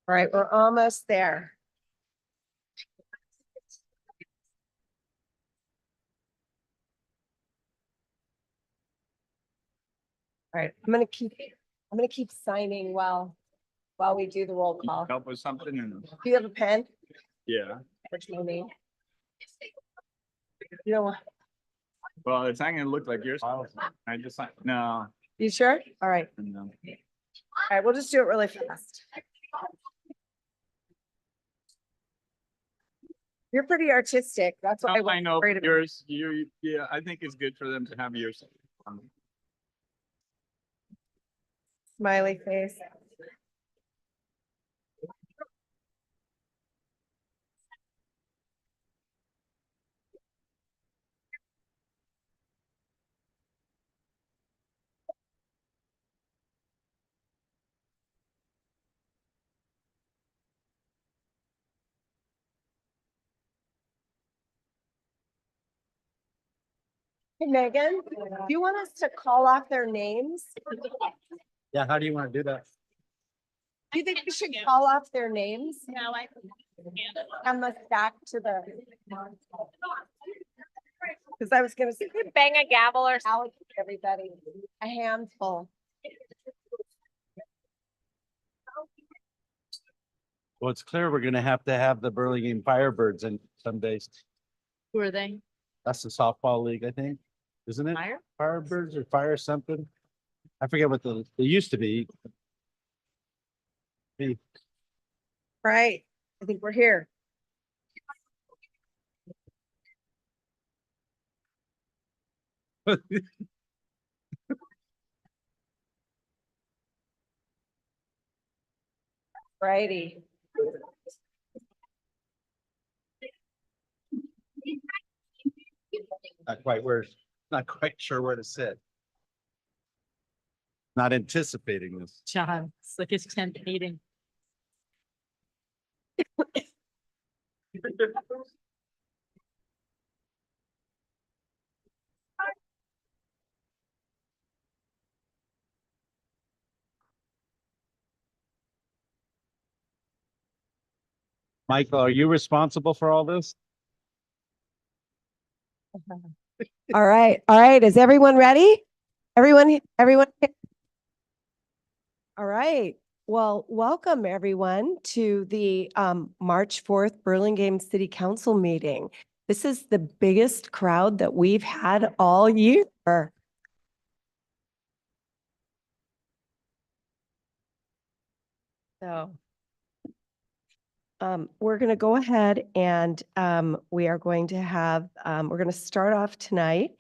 All right, we're almost there. All right, I'm gonna keep signing while we do the roll call. Help with something? Do you have a pen? Yeah. What's my name? You don't want, Well, it's not gonna look like yours. I just, no. you sure? All right. No. All right, we'll just do it really fast. You're pretty artistic. That's what I know worried about. yours, yeah, I think it's good for them to have yours. Smiley face. Hey, Megan, do you want us to call off their names? Yeah, how do you want to do that? Do you think we should call off their names? No, I. And the stack to the. Because I was gonna say, bang a gavel or everybody, a handful. Well, it's clear we're gonna have to have the Burlingame Firebirds in some days. Who are they? That's the softball league, I think, isn't it? Fire? Firebirds or fire something? I forget what they used to be. Right, I think we're here. Righty. Not quite sure where to sit. Not anticipating this. John, it's like his 10th meeting. Michael, are you responsible for all this? All right, is everyone ready? Everyone? All right, well, welcome everyone to the March 4th Burlingame City Council meeting. This is the biggest crowd that we've had all year. So we're going to go ahead and we are going to have, we're going to start off tonight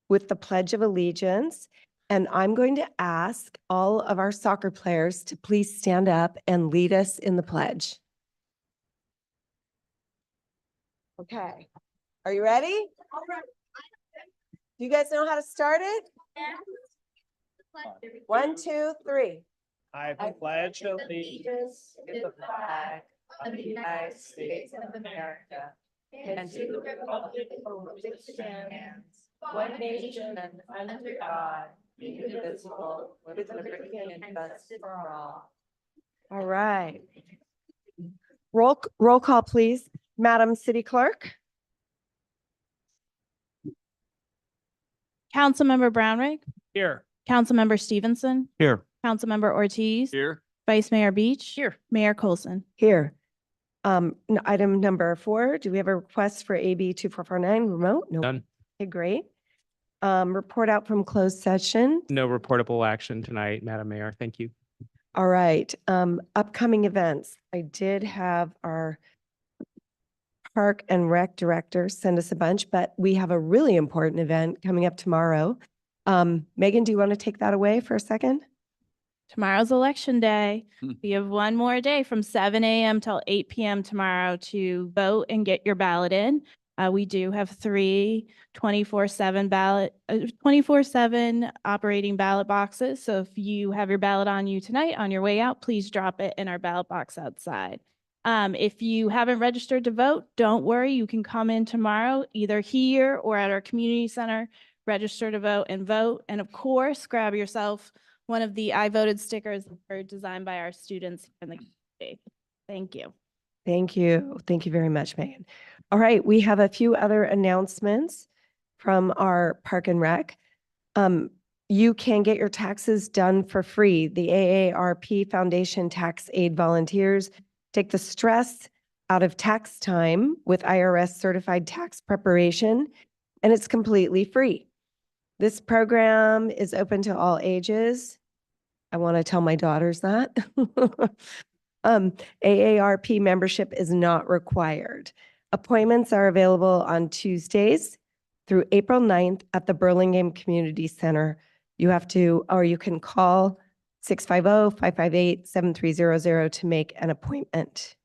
with the Pledge of Allegiance. And I'm going to ask all of our soccer players to please stand up and lead us in the pledge. Okay, are you ready? Do you guys know how to start it? 1, 2, 3. I pledge allegiance to the flag of the United States of America and to the republic for which it stands, one nation under God, indivisible, with liberty and justice for all. All right. Roll call, please. Madam City Clerk. Councilmember Brownrigg, Here. Councilmember Stevenson, Here. Councilmember Ortiz, Here. Vice Mayor Beach. Here. Mayor Coulson. Here. Item number 4, do we have a request for AB 2449 remote? No. None. Okay, great. Report out from closed session. No reportable action tonight, Madam Mayor. Thank you. All right. Upcoming events. I did have our Park and Rec director send us a bunch, but we have a really important event coming up tomorrow. Megan, do you want to take that away for a second? Tomorrow's election day. Hmm. We have one more day from 7 a.m. till 8 p.m. tomorrow to vote and get your ballot in. We do have 3 24/7 operating ballot boxes. So if you have your ballot on you tonight, on your way out, please drop it in our ballot box outside. If you haven't registered to vote, don't worry. You can come in tomorrow, either here or at our community center, register to vote and vote. And of course, grab yourself one of the I voted stickers that are designed by our students in the community. Thank you. Thank you. Thank you very much, Megan. All right, we have a few other announcements from our Park and Rec. You can get your taxes done for free. The AARP Foundation Tax Aid volunteers take the stress out of tax time with IRS certified tax preparation, and it's completely free. This program is open to all ages. I want to tell my daughters that. AARP membership is not required. Appointments are available on Tuesdays through April 9th at the Burlingame Community Center. You have to, or you can call 650-558-7300 to make an appointment.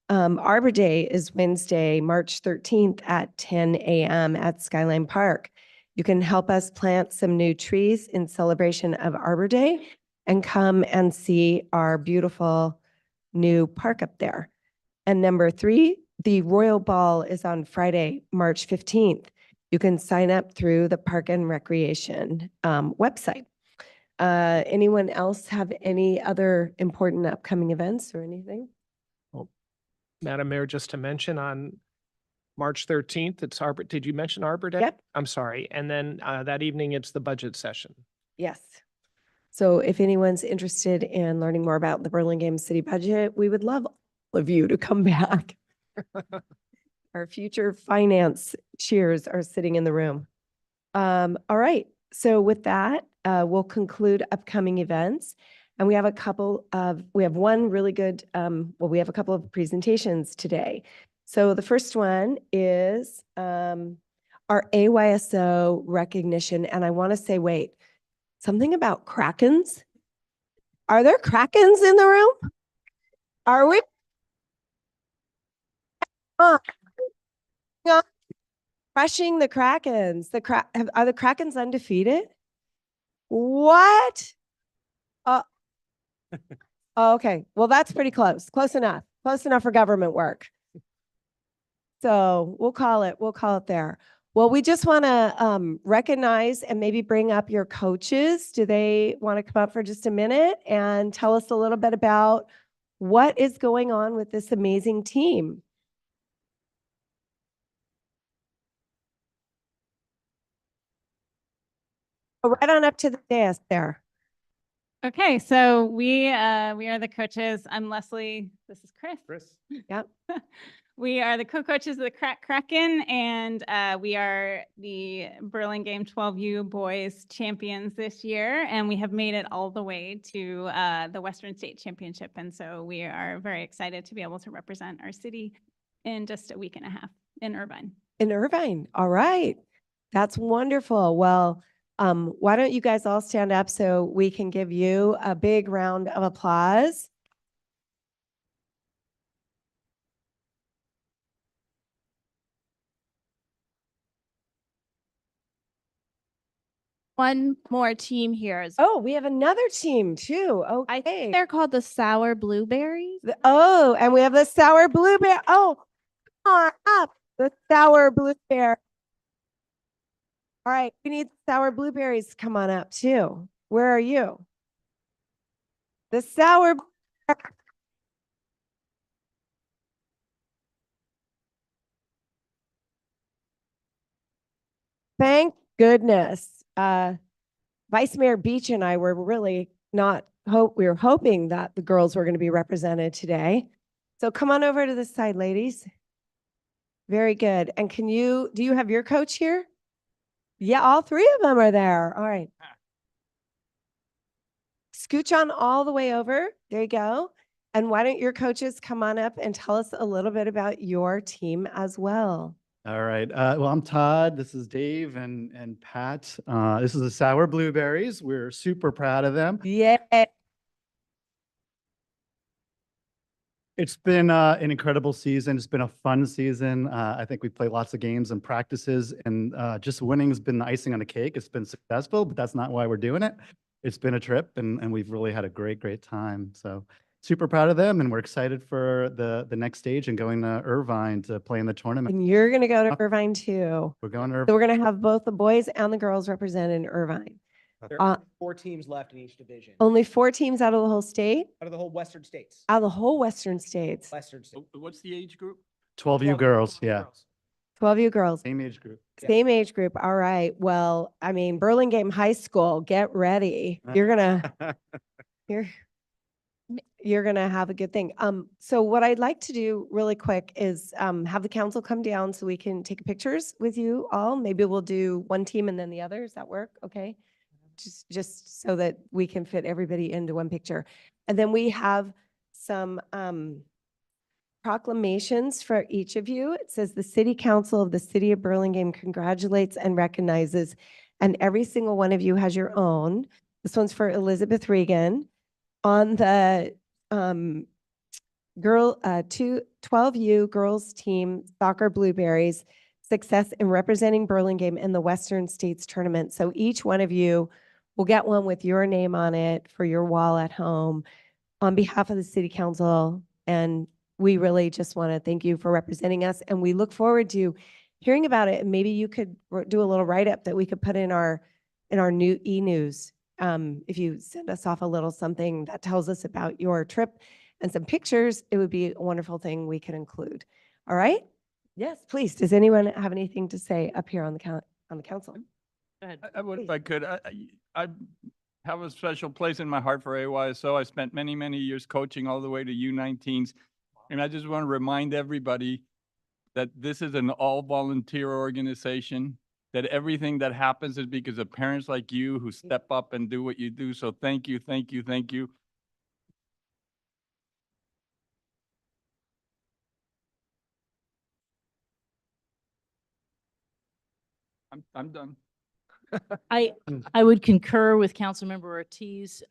Arbor Day is Wednesday, March 13th at 10 a.m. at Skyline Park. You can help us plant some new trees in celebration of Arbor Day and come and see our beautiful new park up there. And number 3, the Royal Ball is on Friday, March 15th. You can sign up through the Park and Recreation website. Anyone else have any other important upcoming events or anything? Madam Mayor, just to mention on March 13th, it's Arbor, did you mention Arbor Day? Yep. I'm sorry. And then that evening, it's the budget session. Yes. So if anyone's interested in learning more about the Burlingame City budget, we would love all of you to come back. Our future finance cheers are sitting in the room. All right. So with that, we'll conclude upcoming events. And we have one really good, we have a couple of presentations today. So the first one is our AYSO recognition. And I want to say, wait, something about Krakens? Are there Krakens in the room? Are we? Crushing the Krakens. Are the Krakens undefeated? What? Oh, okay. Well, that's pretty close. Close enough. Close enough for government work. So we'll call it there. Well, we just want to recognize and maybe bring up your coaches. Do they want to come up for just a minute and tell us a little bit about what is going on with this amazing team? Right on up to the dais there. Okay, so we are the coaches. I'm Leslie. This is Chris. Yep. We are the co-coaches of the Kraken, and we are the Burlingame 12U boys champions this year, and we have made it all the way to the Western State Championship, and so we are very excited to be able to represent our city in just a week and a half in Irvine. In Irvine. All right. That's wonderful. Well, why don't you guys all stand up so we can give you a big round of applause. One more team here. Oh, we have another team too. I Okay. think they're called the Sour Blueberries. Oh, and we have the sour blueberry. Oh, come on up. The sour blueberry. All right. We need sour blueberries to come on up too. Where are you? The sour. Thank goodness. Vice Mayor Beach and I were really we were hoping that the girls were going to be represented today. So come on over to this side, ladies. Very good. And do you have your coach here? Yeah, all 3 of them are there. All right. Scooch on all the way over. There you go. And why don't your coaches come on up and tell us a little bit about your team as well? All right. Well, I'm Todd. This is Dave and Pat. This is the Sour Blueberries. We're super proud of them. Yeah. It's been an incredible season. It's been a fun season. I think we played lots of games and practices, and just winning has been the icing on the cake. It's been successful, but that's not why we're doing it. It's been a trip, and we've really had a great time. So super proud of them, and we're excited for the next stage and going to Irvine to play in the tournament. And you're going to go to Irvine too. We're going to So Irvine. we're going to have both the boys and the girls represented in Irvine. There Uh, are 4 teams left in each division, Only 4 teams out of the whole state? out of the whole western states. Out of the whole western states? Western states. What's the age group? 12 you 12 girls, 12 yeah. girls. 12 you girls. Same age group. Yeah. Same age group. All right. Well, I mean, Burlingame High School, get ready. You're you're you're gonna have a good thing. So what I'd like to do really quick is have the council come down so we can take pictures with you all. Maybe we'll do one team and then the other. Does that work? Okay. Just so that we can fit everybody into one picture. And then we have some proclamations for each of you. It says the City Council of the City of Burlingame congratulates and recognizes, and every single one of you has your own. This one's for Elizabeth Regan. On the 12U girls team soccer Blueberries, success in representing Burlingame in the Western States Tournament. So each one of you will get one with your name on it for your wall at home on behalf of the City Council. And we really just want to thank you for representing us. And we look forward to hearing about it. And maybe you could do a little write-up that we could put in our new e-news. If you send us off a little something that tells us about your trip and some pictures, it would be a wonderful thing we could include. All right? Yes, please. Does anyone have anything to say up here on the council? I would, if I could, I have a special place in my heart for AYSO. I spent many, many years coaching all the way to U19s. And I just want to remind everybody that this is an all-volunteer organization, that everything that happens is because of parents like you who step up and do what you do. So thank you, thank you, thank you. I'm done. I would concur with Councilmember Ortiz.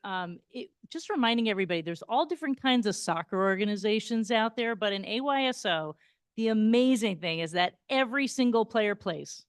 Just reminding everybody, there's all different kinds of soccer organizations out there, but in AYSO, the amazing thing is that every single player plays.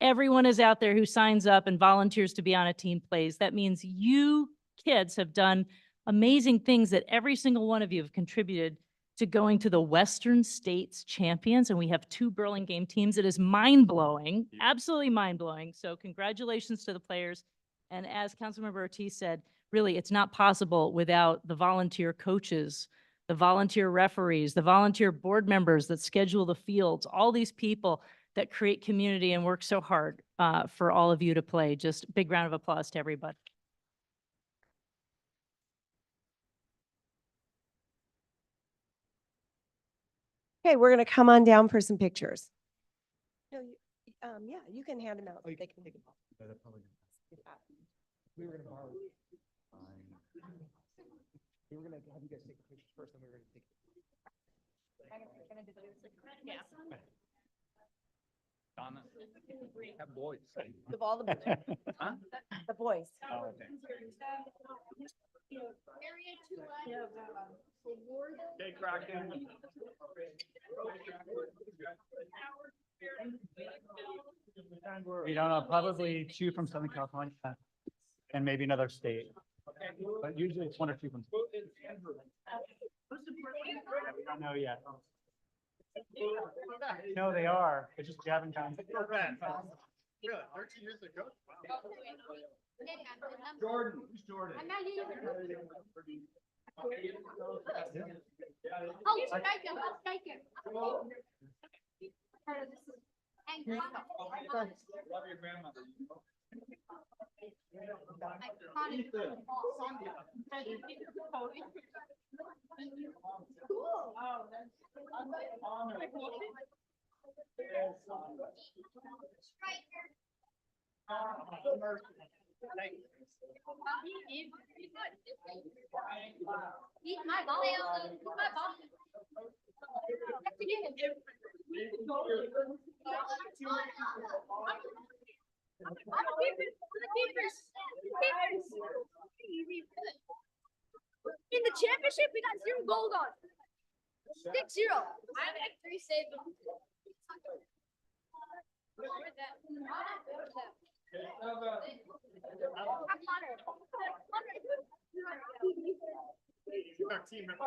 Everyone is out there who signs up and volunteers to be on a team plays. That means you kids have done amazing things that every single one of you have contributed to going to the Western States Champions. And we have 2 Burlingame teams. It is mind-blowing, absolutely mind-blowing. So congratulations to the players. And as Councilmember Ortiz said, really, it's not possible without the volunteer coaches, the volunteer referees, the volunteer board members that schedule the fields, all these people that create community and work so hard for all of you to play. Just big round of applause to everybody. Okay, we're going to come on down for some pictures. No, yeah, you can hand them out. They can take them off. We were gonna borrow. We were gonna have you guys take the pictures first, then we were gonna take. Yeah. Donna, have boys. Of all the boys. Huh? The boys. Oh, okay. Okay, Kraken. We don't know, probably 2 from Southern California and maybe another state. But usually it's 1 or 2 from. We don't know yet. No, they are. It's just we haven't gotten. Really, 13 years ago? Jordan, who's Jordan? I'm not using I'll strike him. Love your grandmother. He's my ball. He's my ball. In the championship, we got 0 goals on. 6-0. I have like 3 saves. Where's that? I'm honored. Our team member.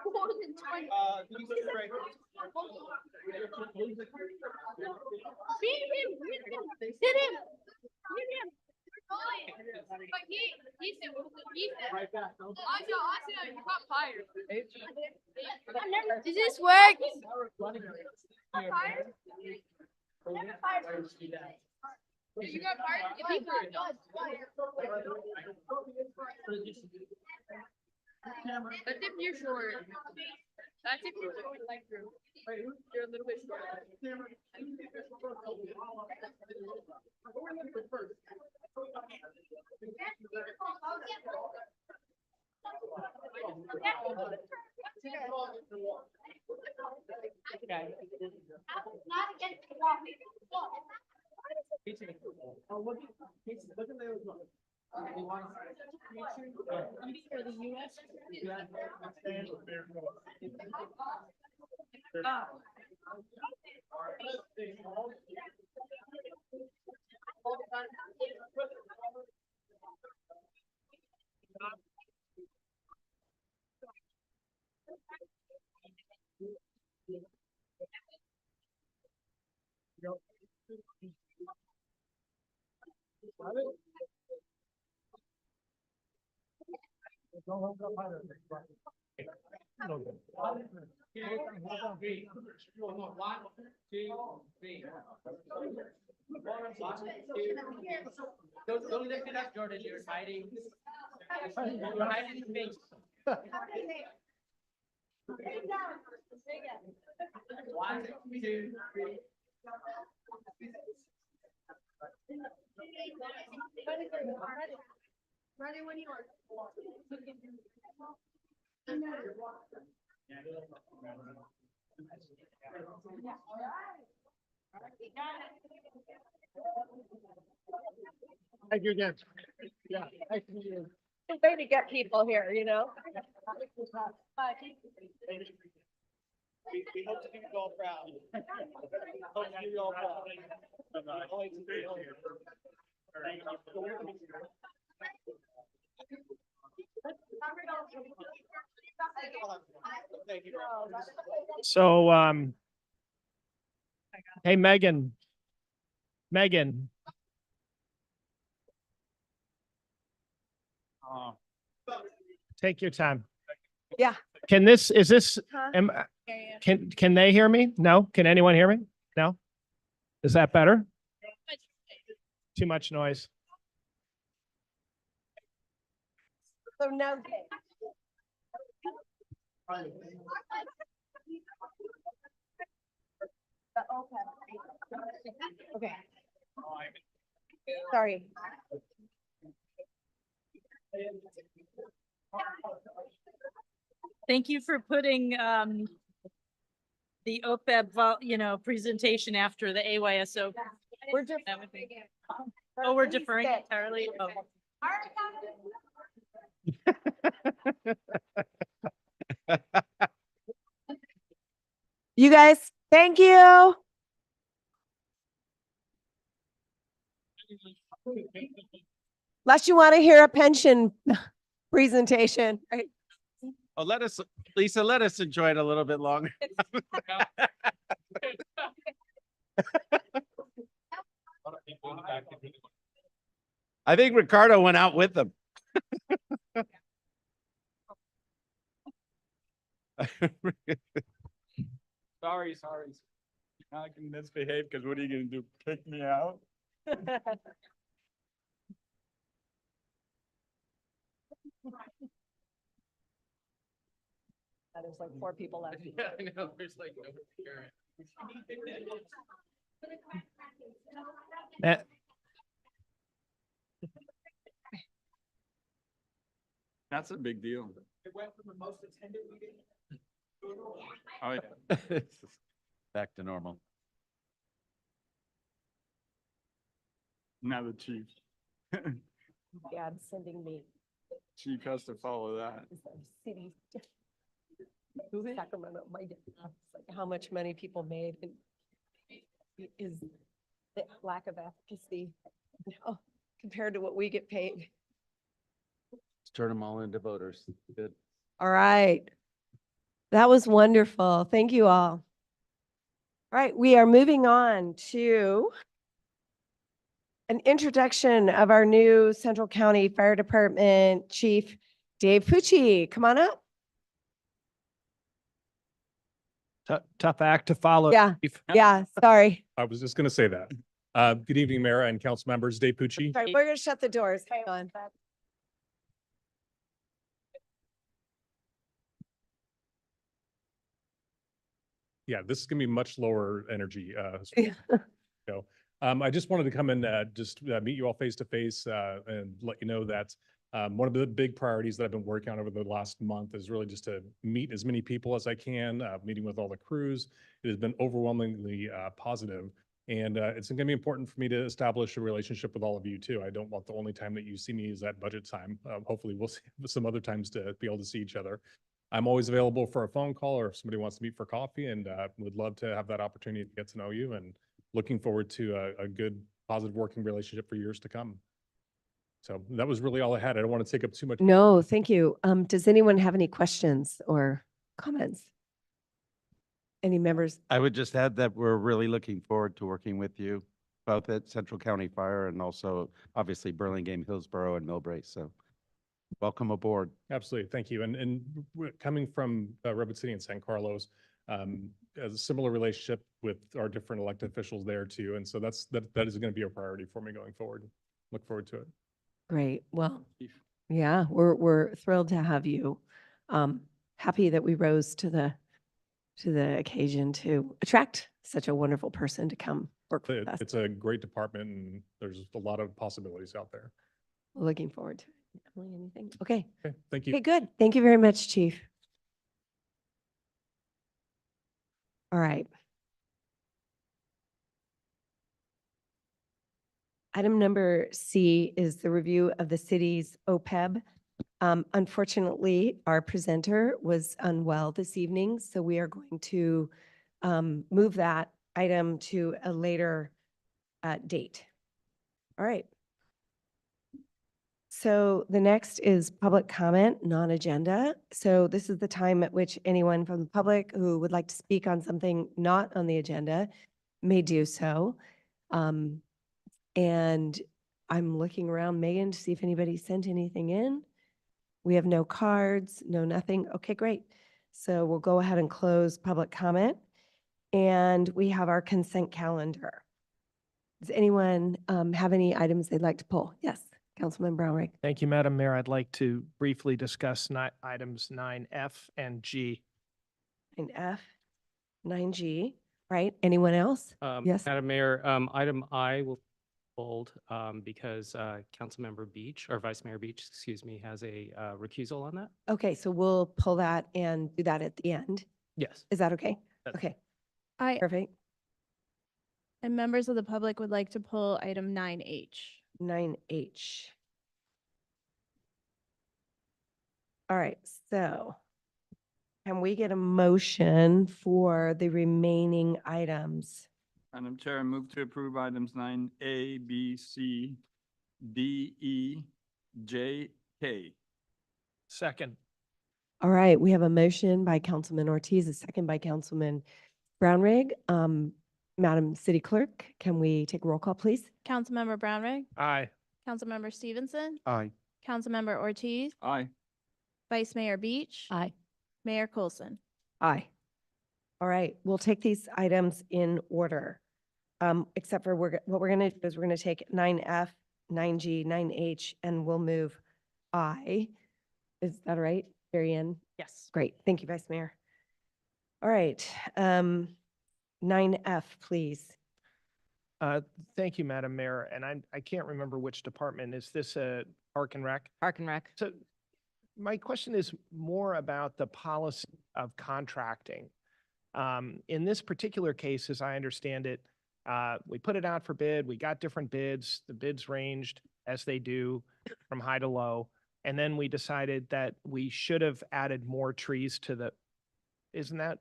More than 20. Beat him, hit him, hit him, hit him. But he said, I said, you got fired. Does this work? Fired? You got fired? He got That's if you're short. That's if you're short like Drew. You're a little bit short. Don't lift it up, Jordan. You're hiding. You're hiding your face. One, two, three. Ready when you are. Thank you again. Yeah. Nice to meet you. It's a way to get people here, you know? We hope to keep you all proud. Hope to keep you all proud. Thank you. So, hey, Megan. Megan, take your time. Yeah. Is this, Huh? can they hear me? No? Can anyone hear me? No? Is that better? Too much noise. So now. Okay. Sorry. Thank you for putting the OPEB, presentation after the AYSO. We're just. That would be. Oh, we're deferring entirely. Oh. You guys, thank you. Unless you want to hear a pension presentation, right? Oh, Lisa, let us enjoy it a little bit longer. I think Ricardo went out with them. Sorry. Now I can misbehave because what are you gonna do? Kick me out? There's like 4 people left. Yeah, I know. There's like no here. That's a big deal. It went from the most attended meeting. Oh, yeah. Back to normal. Now the chief. Dad's sending me Chief has to follow that. city. Sacramento, my dad, it's like how much money people made and is the lack of efficacy compared to what we get paid. Let's turn them all into voters. Good. All right. That was wonderful. Thank you all. All right, we are moving on to an introduction of our new Central County Fire Department Chief, Dave Pucci. Come on up. Tough act to follow. Yeah. Chief. Yeah, sorry. I was just gonna say that. Good evening, Mayor and council members. Dave Pucci. Sorry, we're gonna shut the doors. Hang on. Yeah, this is gonna be much lower energy. Yeah. So, I just wanted to come and just meet you all face to face and let you know that one of the big priorities that I've been working on over the last month is really just to meet as many people as I can, meeting with all the crews. It has been overwhelmingly positive. And it's going to be important for me to establish a relationship with all of you too. I don't want the only time that you see me is at budget time. Hopefully we'll see some other times to be able to see each other. I'm always available for a phone call or if somebody wants to meet for coffee, and would love to have that opportunity to get to know you, and looking forward to a good, positive working relationship for years to come. So that was really all I had. I don't want to take up too much. No, thank you. Does anyone have any questions or comments? Any members? I would just add that we're really looking forward to working with you, both at Central County Fire and also obviously Burlingame, Hillsborough, and Millbrae. So welcome aboard. Absolutely. Thank you. And coming from Rapid City and San Carlos, as a similar relationship with our different elected officials there too. And so that is going to be a priority for me going forward. Look forward to it. Great. Well, yeah, we're thrilled to have you. Happy that we rose to the occasion to attract such a wonderful person to come work with us. It's a great department and there's a lot of possibilities out there. Looking forward to it. Emily, anything? Okay. Okay, thank you. Okay, good. Thank you very much, Chief. All right. Item number C is the review of the city's OPEB. Unfortunately, our presenter was unwell this evening, so we are going to move that item to a later date. All right. So the next is public comment, non-agenda. So this is the time at which anyone from the public who would like to speak on something not on the agenda may do so. And I'm looking around, Megan, to see if anybody sent anything in. We have no cards, no nothing. Okay, great. So we'll go ahead and close public comment. And we have our consent calendar. Does anyone have any items they'd like to pull? Yes, Councilman Brownrigg. Thank you, Madam Mayor. I'd like to briefly discuss items 9F and G. 9F, 9G, right? Anyone else? Yes. Madam Mayor, item I will be pulled because Councilmember Beach, or Vice Mayor Beach, excuse me, has a recusal on that. Okay, so we'll pull that and do that at the end. Yes. Is that okay? Okay, perfect. And members of the public would like to pull item 9H. 9H. All right, so can we get a motion for the remaining items? Madam Chair, I move to approve items 9A, B, C, D, E, J, K. Second. All right, we have a motion by Councilman Ortiz, a second by Councilman Brownrigg. Madam City Clerk, can we take a roll call, please? Councilmember Brownrigg, Aye. Councilmember Stevenson, Aye. Councilmember Ortiz, Aye. Vice Mayor Beach. Aye. Mayor Coulson. Aye. All right, we'll take these items in order. Except for what we're going to do is we're going to take 9F, 9G, 9H, and we'll move I. Is that all right, Marianne? Yes. Great, thank you, Vice Mayor. All right, 9F, please. Thank you, Madam Mayor. And I can't remember which department. Is this a Park and Rec? Park and Rec. So my question is more about the policy of contracting. In this particular case, as I understand it, we put it out for bid. We got different bids. The bids ranged as they do from high to low. And then we decided that we should have added more trees to the,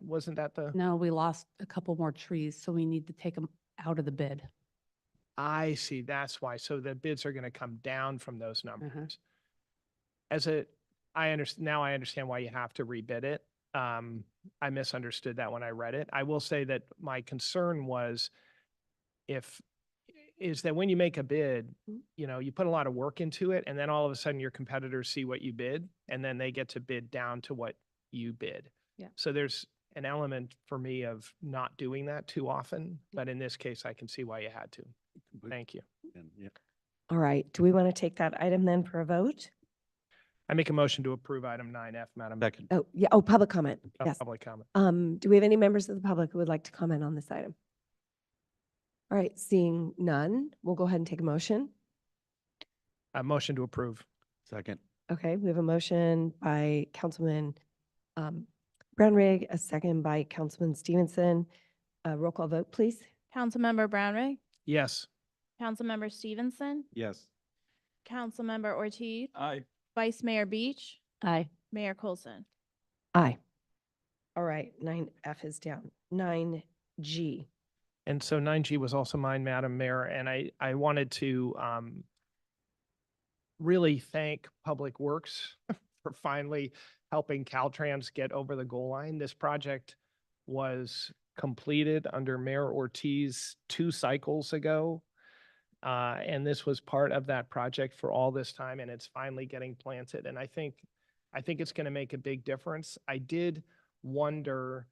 wasn't that the? No, we lost a couple more trees, so we need to take them out of the bid. I see, that's why. So the bids are going to come down from those numbers. Now I understand why you have to rebid it. I misunderstood that when I read it. I will say that my concern was is that when you make a bid, you put a lot of work into it, and then all of a sudden your competitors see what you bid, and then they get to bid down to what you bid. Yeah. So there's an element for me of not doing that too often, but in this case, I can see why you had to. Thank you. And, yeah. All right. Do we want to take that item then for a vote? I make a motion to approve item 9F, Madam. Second. Oh, yeah. Oh, public comment. Yes. Public comment. Do we have any members of the public who would like to comment on this item? All right. Seeing none, we'll go ahead and take a motion. A motion to approve. Second. Okay. We have a motion by Councilman Brownrigg, a second by Councilman Stevenson. Roll call vote, please. Councilmember Brownrigg, Yes. Councilmember Stevenson, Yes. Councilmember Ortiz, Aye. Vice Mayor Beach, Aye. Mayor Coulson. Aye. All right. 9F is down. 9G. And so 9G was also mine, Madam Mayor, and I wanted to really thank Public Works for finally helping Caltrans get over the goal line. This project was completed under Mayor Ortiz 2 cycles ago. And this was part of that project for all this time, and it's finally getting planted. And I think it's going to make a big difference. I did wonder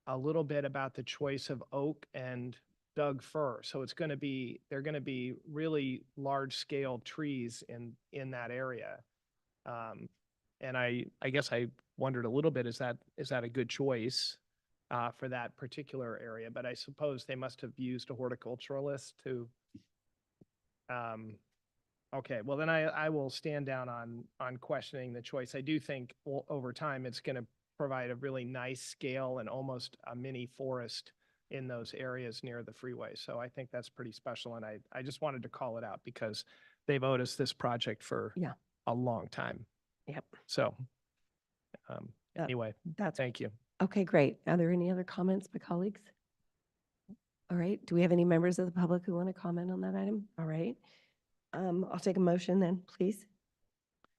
a little bit about the choice of oak and Doug fir. So they're going to be really large scale trees in that area. And I guess I wondered a little bit, is that a good choice for that particular area? But I suppose they must have used a horticulturalist to. Okay, well then I will stand down on questioning the choice. I do think over time it's going to provide a really nice scale and almost a mini forest in those areas near the freeway. So I think that's pretty special, and I just wanted to call it out because they've owed us this project for a long time. Yep. So anyway, thank you. Okay, great. Are there any other comments by colleagues? All right. Do we have any members of the public who want to comment on that item? All right. I'll take a motion then, please.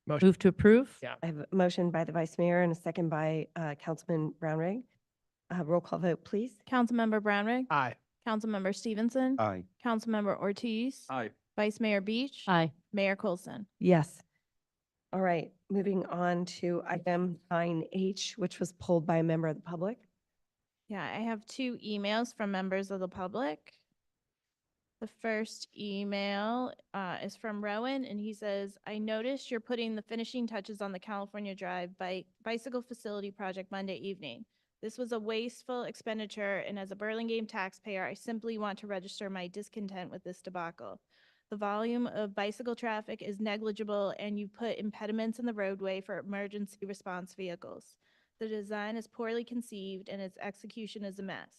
Motion. Move to approve? Yeah. I have a motion by the Vice Mayor and a second by Councilman Brownrigg. Roll call vote, please. Councilmember Brownrigg, Aye. Councilmember Stevenson, Aye. Councilmember Ortiz, Aye. Vice Mayor Beach, Aye. Mayor Coulson. Yes. All right. Moving on to item 9H, which was pulled by a member of the public. Yeah, I have 2 emails from members of the public. The first email is from Rowan, and he says, I noticed you're putting the finishing touches on the California Drive bicycle facility project Monday evening. This was a wasteful expenditure, and as a Burlingame taxpayer, I simply want to register my discontent with this debacle. The volume of bicycle traffic is negligible, and you put impediments in the roadway for emergency response vehicles. The design is poorly conceived, and its execution is a mess.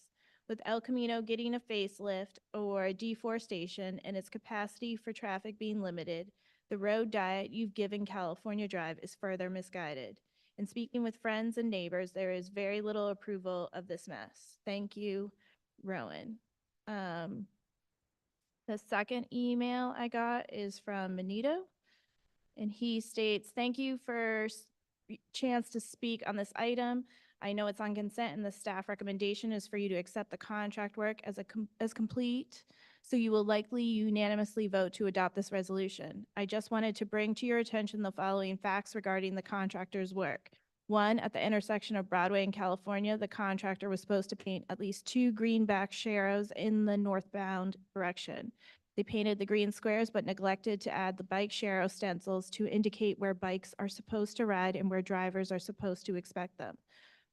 With El Camino getting a facelift or deforestation and its capacity for traffic being limited, the road diet you've given California Drive is further misguided. In speaking with friends and neighbors, there is very little approval of this mess. Thank you, Rowan. The second email I got is from Benito, and he states, thank you for chance to speak on this item. I know it's on consent, and the staff recommendation is for you to accept the contract work as complete, so you will likely unanimously vote to adopt this resolution. I just wanted to bring to your attention the following facts regarding the contractor's work. 1, at the intersection of Broadway and California, the contractor was supposed to paint at least 2 greenback sharrows in the northbound direction. They painted the green squares but neglected to add the bike sharrow stencils to indicate where bikes are supposed to ride and where drivers are supposed to expect them.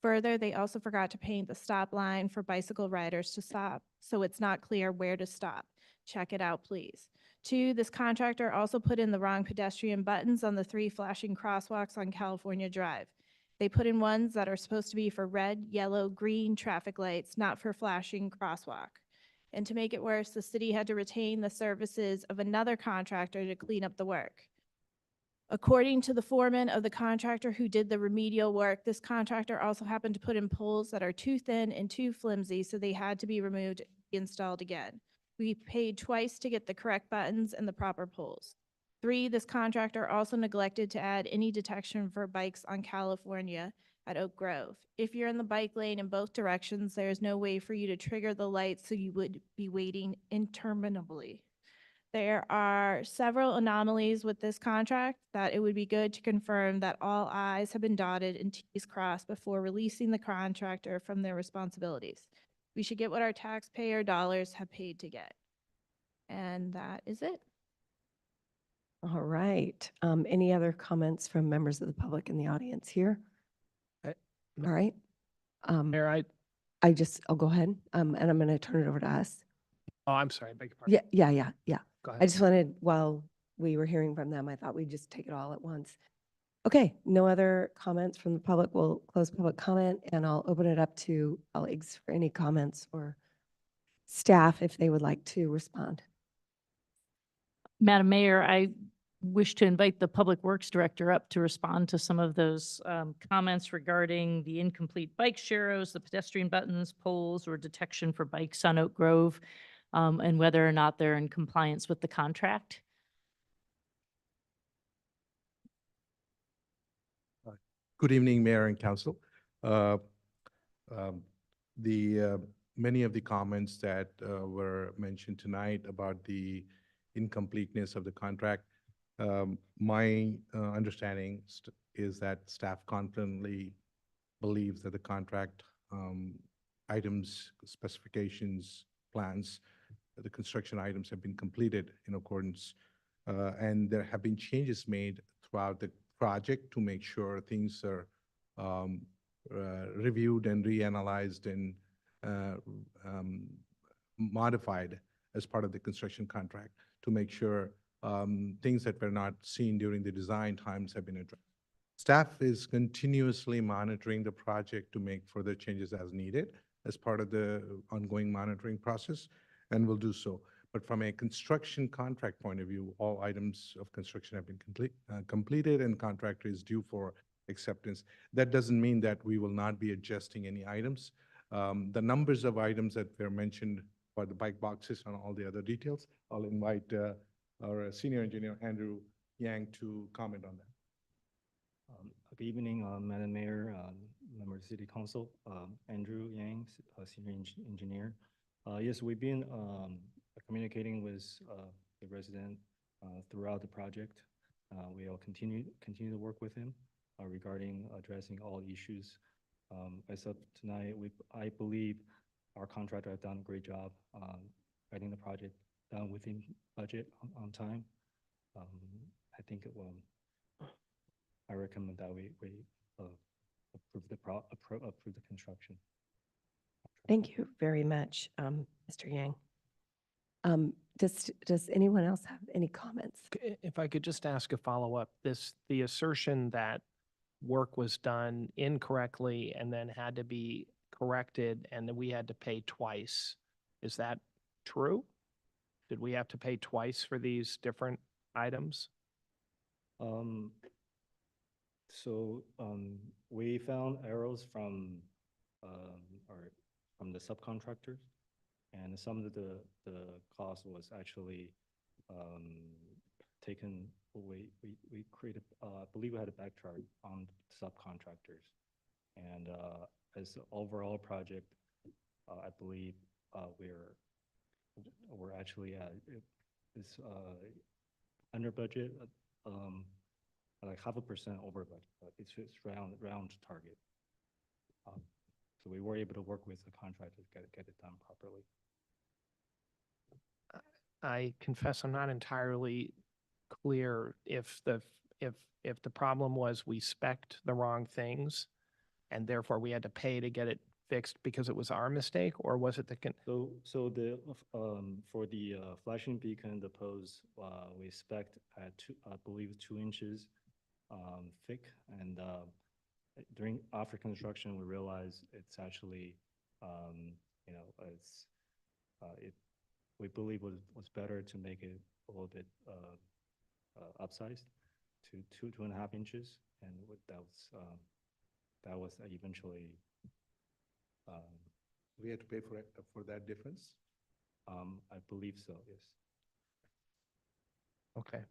Further, they also forgot to paint the stop line for bicycle riders to stop, so it's not clear where to stop. Check it out, please. 2, this contractor also put in the wrong pedestrian buttons on the 3 flashing crosswalks on California Drive. They put in ones that are supposed to be for red, yellow, green traffic lights, not for flashing crosswalk. And to make it worse, the city had to retain the services of another contractor to clean up the work. According to the foreman of the contractor who did the remedial work, this contractor also happened to put in poles that are too thin and too flimsy, so they had to be removed and installed again. We paid twice to get the correct buttons and the proper poles. 3, this contractor also neglected to add any detection for bikes on California, at Oak Grove. If you're in the bike lane in both directions, there is no way for you to trigger the lights, so you would be waiting interminably. There are several anomalies with this contract that it would be good to confirm that all i's have been dotted and t's crossed before releasing the contractor from their responsibilities. We should get what our taxpayer dollars have paid to get. And that is it. All right. Any other comments from members of the public in the audience here? I- All right. Mayor, I'll go ahead. And I'm going to turn it over to us. oh, I'm sorry, I beg your pardon. Yeah. Go I ahead. just wanted, while we were hearing from them, I thought we'd just take it all at once. Okay, no other comments from the public. We'll close public comment and I'll open it up to colleagues for any comments or staff if they would like to respond. Madam Mayor, I wish to invite the Public Works Director up to respond to some of those comments regarding the incomplete bike sharrows, the pedestrian buttons, poles, or detection for bikes on Oak Grove, and whether or not they're in compliance with the contract. Good evening, Mayor and Council. Many of the comments that were mentioned tonight about the incompleteness of the contract, my understanding is that staff confidently believes that the contract items, specifications, plans, the construction items have been completed in accordance, and there have been changes made throughout the project to make sure things are reviewed and reanalyzed and modified as part of the construction contract to make sure things that were not seen during the design times have been addressed. Staff is continuously monitoring the project to make further changes as needed as part of the ongoing monitoring process, and will do so. But from a construction contract point of view, all items of construction have been completed and contractor is due for acceptance. That doesn't mean that we will not be adjusting any items. The numbers of items that were mentioned for the bike boxes and all the other details, I'll invite our senior engineer, Andrew Yang, to comment on that. Good evening, Madam Mayor, members of the City Council. Andrew Yang, Senior Engineer. Yes, we've been communicating with the resident throughout the project. We will continue to work with him regarding addressing all issues. As of tonight, I believe our contractor has done a great job getting the project done within budget on time. I think it will. I recommend that we approve the construction. Thank you very much, Mr. Yang. Does anyone else have any comments? If I could just ask a follow-up, the assertion that work was done incorrectly and then had to be corrected and then we had to pay twice, is that true? Did we have to pay twice for these different items? We found errors from the subcontractors, and some of the cost was actually taken. We created, I believe we had a backcharge on subcontractors, and as the overall project, I believe we're actually it's under budget. Like 0.5% over budget, but it's round target. So we were able to work with the contractor to get it done properly. I confess I'm not entirely clear if the problem was we spec'd the wrong things and therefore we had to pay to get it fixed because it was our mistake, or was it the So the for the flashing beacon, the pose we spec'd at I believe 2 inches thick, and after construction we realized it's actually we believe was better to make it a little bit upsized to 2.5 inches, and that was eventually we had to pay for that difference. I believe so, yes. Okay.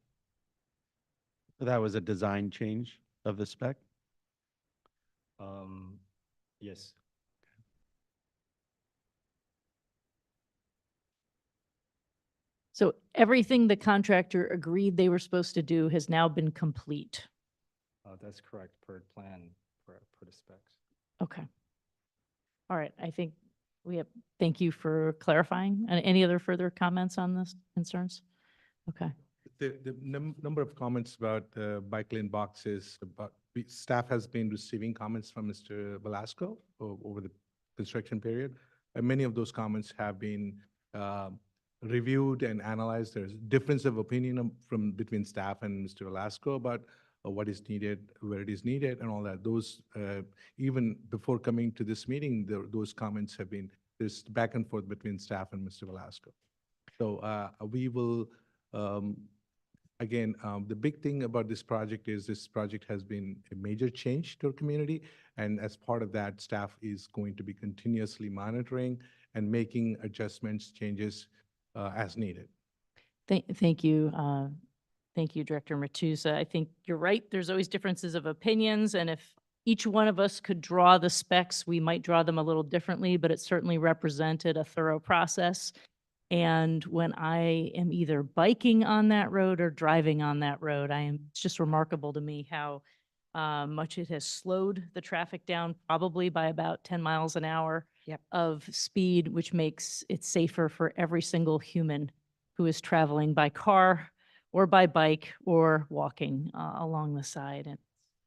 That was a design change of the spec? Yes. So everything the contractor agreed they were supposed to do has now been complete. That's correct, per plan, per the specs. Okay. All right, I think thank you for clarifying. Any other further comments on this, concerns? Okay. The number of comments about bike lane boxes, staff has been receiving comments from Mr. Velasco over the construction period. And many of those comments have been reviewed and analyzed. There's difference of opinion between staff and Mr. Velasco about what is needed, where it is needed, and all that. Those, even before coming to this meeting, those comments have been, there's back and forth between staff and Mr. Velasco. So we will, again, the big thing about this project is this project has been a major change to our community. And as part of that, staff is going to be continuously monitoring and making adjustments, changes as needed. Thank you. Thank you, Director Matuza. I think you're right. There's always differences of opinions, and if each one of us could draw the specs, we might draw them a little differently, but it certainly represented a thorough process. And when I am either biking on that road or driving on that road, it's just remarkable to me how much it has slowed the traffic down, probably by about 10 miles an hour of speed, which makes it safer for every single human who is traveling by car or by bike or walking along the side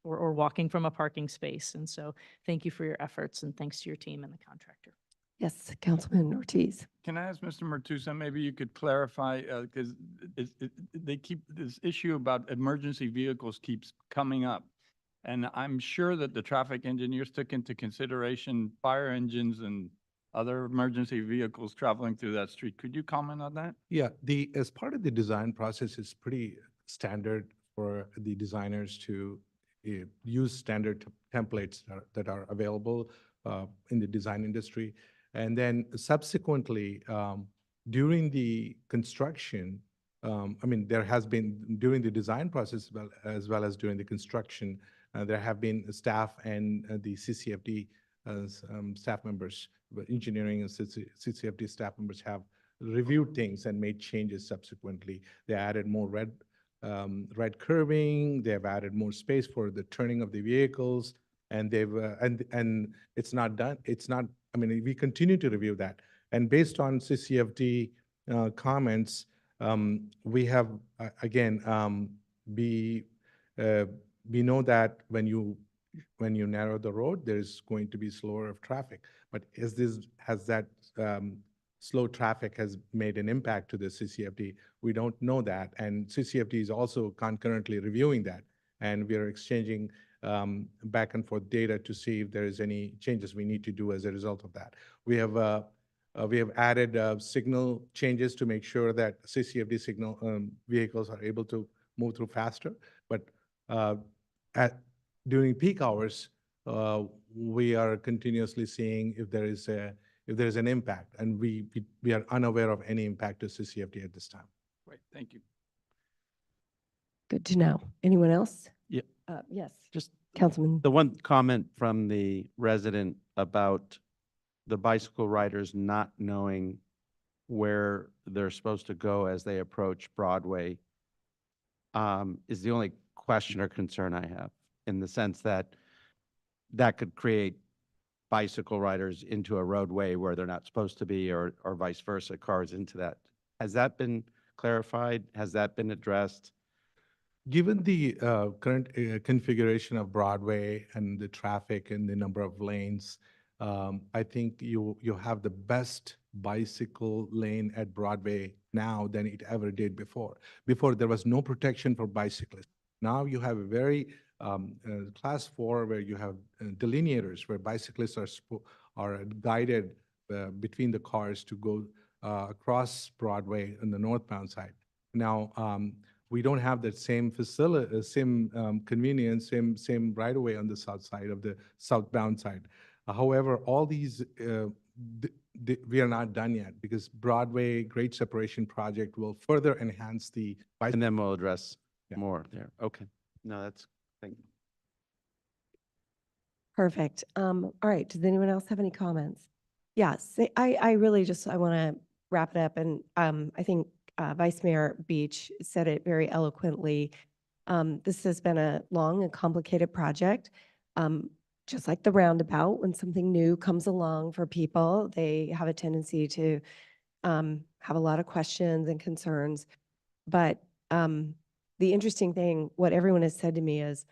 or walking from a parking space. And so thank you for your efforts, and thanks to your team and the contractor. Yes, Councilman Ortiz. Can I ask Mr. Martusa, maybe you could clarify, because this issue about emergency vehicles keeps coming up. And I'm sure that the traffic engineers took into consideration fire engines and other emergency vehicles traveling through that street. Could you comment on that? Yeah, as part of the design process, it's pretty standard for the designers to use standard templates that are available in the design industry. And then subsequently, during the construction, there has been, during the design process as well as during the construction, there have been staff and the CCFD staff members, engineering and CCFD staff members have reviewed things and made changes subsequently. They added more red curving, they've added more space for the turning of the vehicles, and they've, and it's not done, we continue to review that. And based on CCFD comments, we have, again, we know that when you narrow the road, there's going to be slower of traffic. But has that slow traffic has made an impact to the CCFD? We don't know that. And CCFD is also concurrently reviewing that. And we are exchanging back and forth data to see if there is any changes we need to do as a result of that. We have added signal changes to make sure that CCFD signal vehicles are able to move through faster. But during peak hours, we are continuously seeing if there is an impact, and we are unaware of any impact to CCFD at this time. Great, thank you. Good to know. Anyone else? Yeah. Yes, Just Councilman. the one comment from the resident about the bicycle riders not knowing where they're supposed to go as they approach Broadway is the only question or concern I have, in the sense that that could create bicycle riders into a roadway where they're not supposed to be, or vice versa, cars into that. Has that been clarified? Has that been addressed? Given the current configuration of Broadway and the traffic and the number of lanes, I think you have the best bicycle lane at Broadway now than it ever did before. Before, there was no protection for bicyclists. Now you have a very class 4 where you have delineators where bicyclists are guided between the cars to go across Broadway on the northbound side. Now, we don't have that same facility, same convenience, same right of way on the south side of the southbound side. However, all these, we are not done yet, because Broadway Great Separation Project will further enhance the. And then we'll address more there. Okay. No, thank you. Perfect. All right. Does anyone else have any comments? Yes, I really just, I want to wrap it up. And I think Vice Mayor Beach said it very eloquently. This has been a long and complicated project. Just like the roundabout, when something new comes along for people, they have a tendency to have a lot of questions and concerns. But the interesting thing, what everyone has said to me is,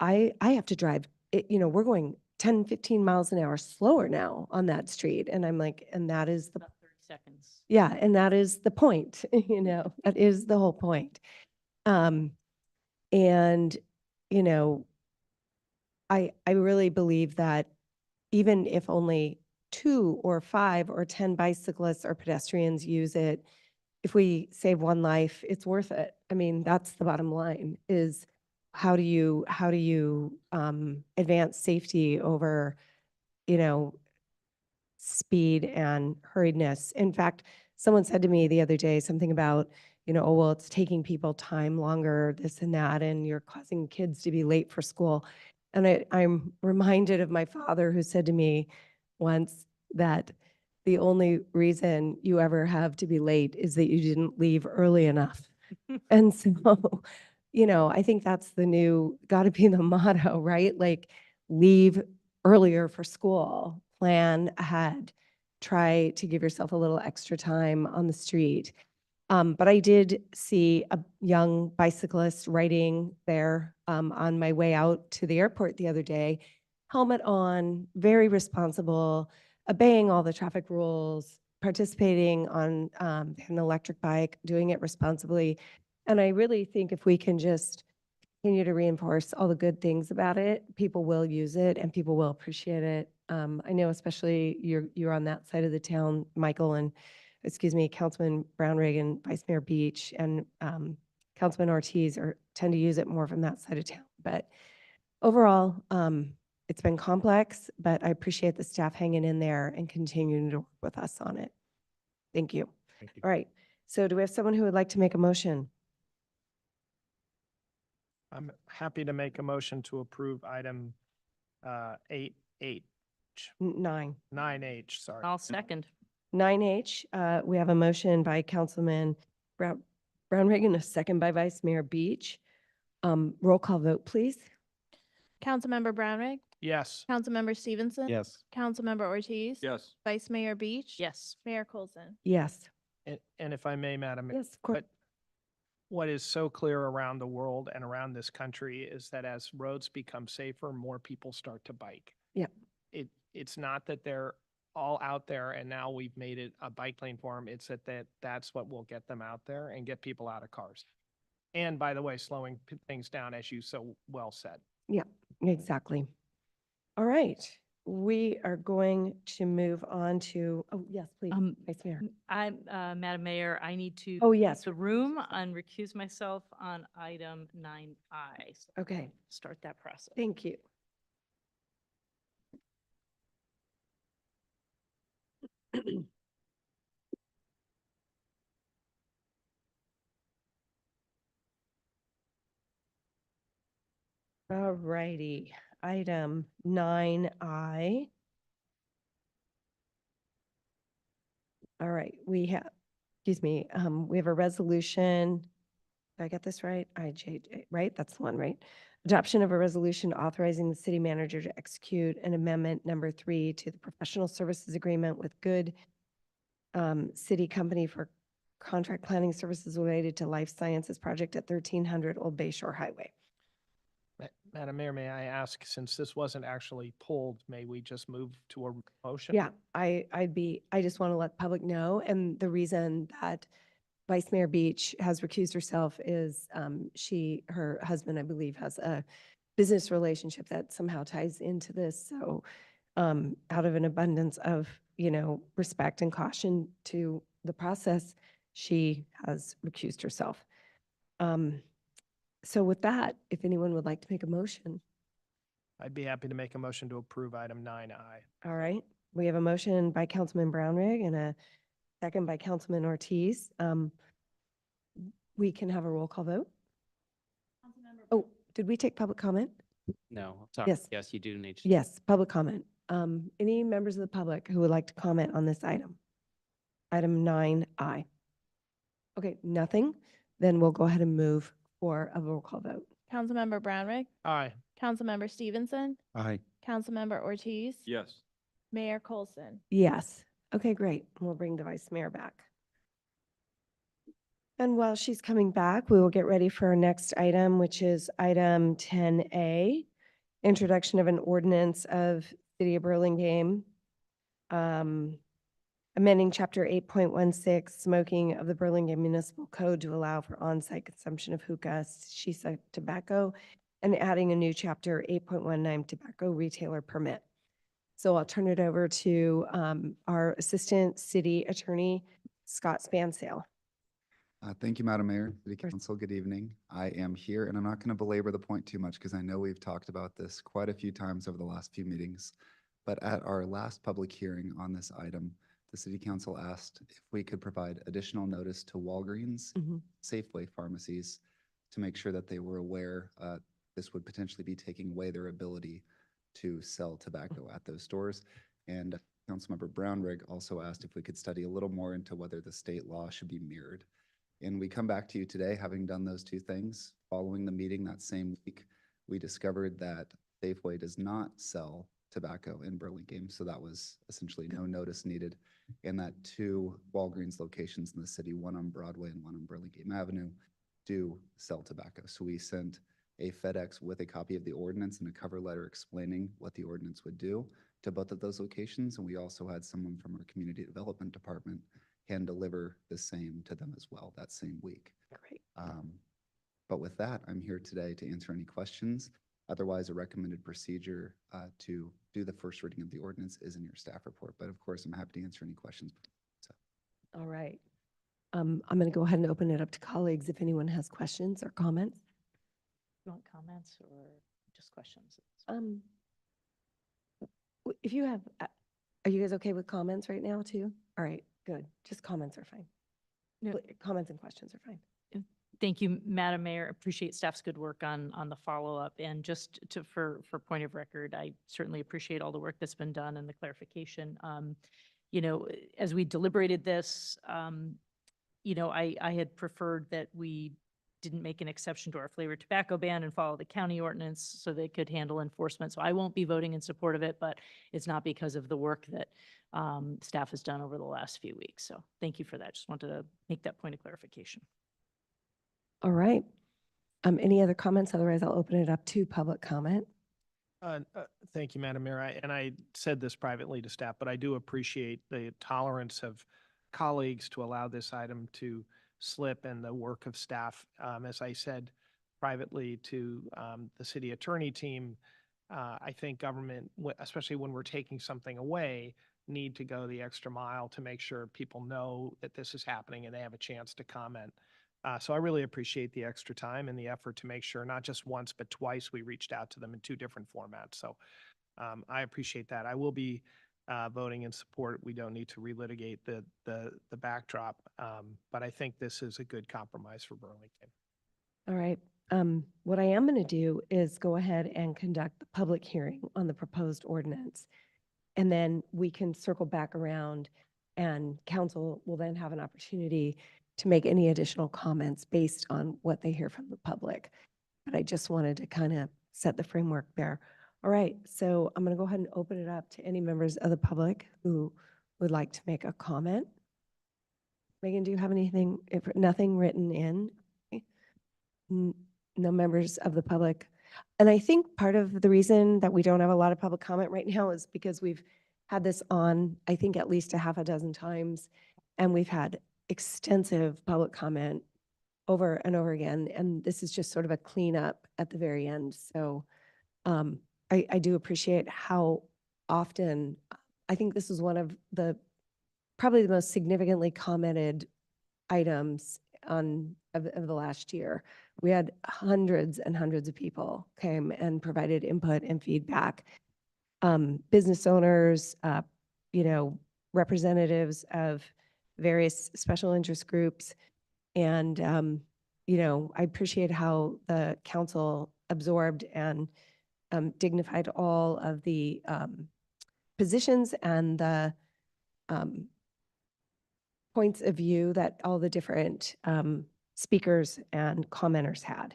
I have to drive, we're going 10, 15 miles an hour slower now on that street. And I'm like, and that is the, About 30 seconds. yeah, and that is the point, that is the whole point. And, you know, I really believe that even if only 2 or 5 or 10 bicyclists or pedestrians use it, if we save one life, it's worth it. I mean, that's the bottom line, is how do you advance safety over, you know, speed and hurriedness. In fact, someone said to me the other day something about, oh, well, it's taking people time longer, this and that, and you're causing kids to be late for school. And I'm reminded of my father, who said to me once that the only reason you ever have to be late is that you didn't leave early enough. And so, I think that's the new, got to be the motto, right? Like, leave earlier for school, plan ahead, try to give yourself a little extra time on the street. But I did see a young bicyclist riding there on my way out to the airport the other day, helmet on, very responsible, obeying all the traffic rules, participating on an electric bike, doing it responsibly. And I really think if we can just continue to reinforce all the good things about it, people will use it and people will appreciate it. I know especially you're on that side of the town, Michael, and Councilman Brownrigg and Vice Mayor Beach and Councilman Ortiz tend to use it more from that side of town. But overall, it's been complex, but I appreciate the staff hanging in there and continuing to work with us on it. Thank you. Thank you. All right. So do we have someone who would like to make a motion? I'm happy to make a motion to approve item 8H, 9H, sorry. I'll second. 9H, we have a motion by Councilman Brownrigg and a second by Vice Mayor Beach. Roll call vote, please. Councilmember Brownrigg, Yes. Councilmember Stevenson. Yes. Councilmember Ortiz. Yes. Vice Mayor Beach. Yes. Mayor Coulson. Yes. And if I may, Madam Mayor, Yes, of course. what is so clear around the world and around this country is that as roads become safer, more people start to bike. Yeah. It's not that they're all out there and now we've made it a bike lane for them. It's that's what will get them out there and get people out of cars. And by the way, slowing things down, as you so well said. Yeah, exactly. All right. We are going to move on to, oh, yes, please, Vice Mayor. Madam Mayor, I need to. Oh, yes. The room and recuse myself on item 9I. So Okay. start that process. Thank you. All righty, item 9I. All right, we have a resolution. Did I get this right? IJJ, right? That's the one, right? Adoption of a resolution authorizing the city manager to execute an amendment number 3 to the professional services agreement with Good City Company for contract planning services related to life sciences project at 1300 Old Bay Shore Highway. Madam Mayor, may I ask, since this wasn't actually pulled, may we just move to a motion? Yeah, I just want to let the public know. And the reason that Vice Mayor Beach has recused herself is her husband, I believe, has a business relationship that somehow ties into this. So out of an abundance of, respect and caution to the process, she has recused herself. So with that, if anyone would like to make a motion. I'd be happy to make a motion to approve item 9I. All right. We have a motion by Councilman Brownrigg and a second by Councilman Ortiz. We can have a roll call vote. Oh, did we take public comment? No, sorry. Yes. Yes, you do need to. Yes, public comment. Any members of the public who would like to comment on this item? Item 9I. Okay, nothing. Then we'll go ahead and move for a roll call vote. Councilmember Brownrigg, Aye. Councilmember Stevenson, Aye. Councilmember Ortiz, Yes. Mayor Coulson. Yes. Okay, great. We'll bring the vice mayor back. And while she's coming back, we will get ready for our next item, which is item 10A, introduction of an ordinance of City of Burlingame, amending Chapter 8.16, smoking of the Burlingame Municipal Code to allow for on-site consumption of hookah, shisha tobacco, and adding a new Chapter 8.19 tobacco retailer permit. So I'll turn it over to our Assistant City Attorney, Scott Spansale. Thank you, Madam Mayor, City course. Council. Good evening. I am here, and I'm not going to belabor the point too much because I know we've talked about this quite a few times over the last few meetings. But at our last public hearing on this item, the City Council asked if we could provide additional notice to Walgreens, Safeway pharmacies, to make sure that they were aware this would potentially be taking away their ability to sell tobacco at those stores. And Councilmember Brownrigg also asked if we could study a little more into whether the state law should be mirrored. And we come back to you today, having done those two things. Following the meeting that same week, we discovered that Safeway does not sell tobacco in Burlingame, so that was essentially no notice needed. And that two Walgreens locations in the city, one on Broadway and one on Burlingame Avenue, do sell tobacco. So we sent a FedEx with a copy of the ordinance and a cover letter explaining what the ordinance would do to both of those locations. And we also had someone from our community development department hand deliver the same to them as well that same week. Great. But with that, I'm here today to answer any questions. Otherwise, a recommended procedure to do the first reading of the ordinance is in your staff report. But of course, I'm happy to answer any questions. So. All right. I'm going to go ahead and open it up to colleagues if anyone has questions or comments. You want comments or just questions? If you have, are you guys okay with comments right now too? All right, good. Just comments are fine. Yeah. Comments and questions are fine. Thank you, Madam Mayor. Appreciate staff's good work on the follow-up. And just for point of record, I certainly appreciate all the work that's been done and the clarification. You know, as we deliberated this, you know, I had preferred that we didn't make an exception to our flavored tobacco ban and follow the county ordinance so they could handle enforcement. So I won't be voting in support of it, but it's not because of the work that staff has done over the last few weeks. So thank you for that. Just wanted to make that point of clarification. All right. Any other comments? Otherwise, I'll open it up to public comment. Thank you, Madam Mayor. And I said this privately to staff, but I do appreciate the tolerance of colleagues to allow this item to slip and the work of staff. As I said privately to the city attorney team, I think government, especially when we're taking something away, need to go the extra mile to make sure people know that this is happening and they have a chance to comment. So I really appreciate the extra time and the effort to make sure not just once, but twice we reached out to them in two different formats. So I appreciate that. I will be voting in support. We don't need to relitigate the backdrop, but I think this is a good compromise for Burlingame. All right. What I am going to do is go ahead and conduct the public hearing on the proposed ordinance. And then we can circle back around and council will then have an opportunity to make any additional comments based on what they hear from the public. But I just wanted to kind of set the framework there. All right, so I'm going to go ahead and open it up to any members of the public who would like to make a comment. Megan, do you have anything, if nothing written in? No members of the public. And I think part of the reason that we don't have a lot of public comment right now is because we've had this on, I think, at least a half a dozen times, and we've had extensive public comment over and over again. And this is just sort of a cleanup at the very end. So I do appreciate how often, I think this is one of the, probably the most significantly commented items of the last year. We had hundreds and hundreds of people came and provided input and feedback. Business owners, you know, representatives of various special interest groups. And, you know, I appreciate how the council absorbed and dignified all of the positions and the points of view that all the different speakers and commenters had.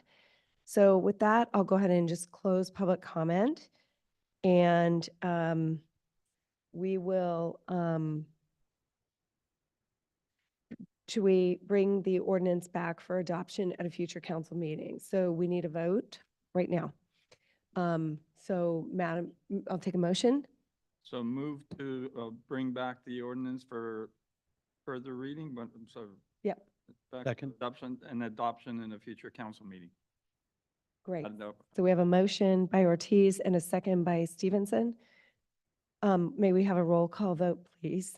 So with that, I'll go ahead and just close public comment. And we will, should we bring the ordinance back for adoption at a future council meeting? So we need a vote right now. So Madam, I'll take a motion. So move to bring back the ordinance for further reading, but I'm sorry. Yep. Back Second. adoption in a future council meeting. Great. Adopt. So we have a motion by Ortiz and a second by Stevenson. May we have a roll call vote, please?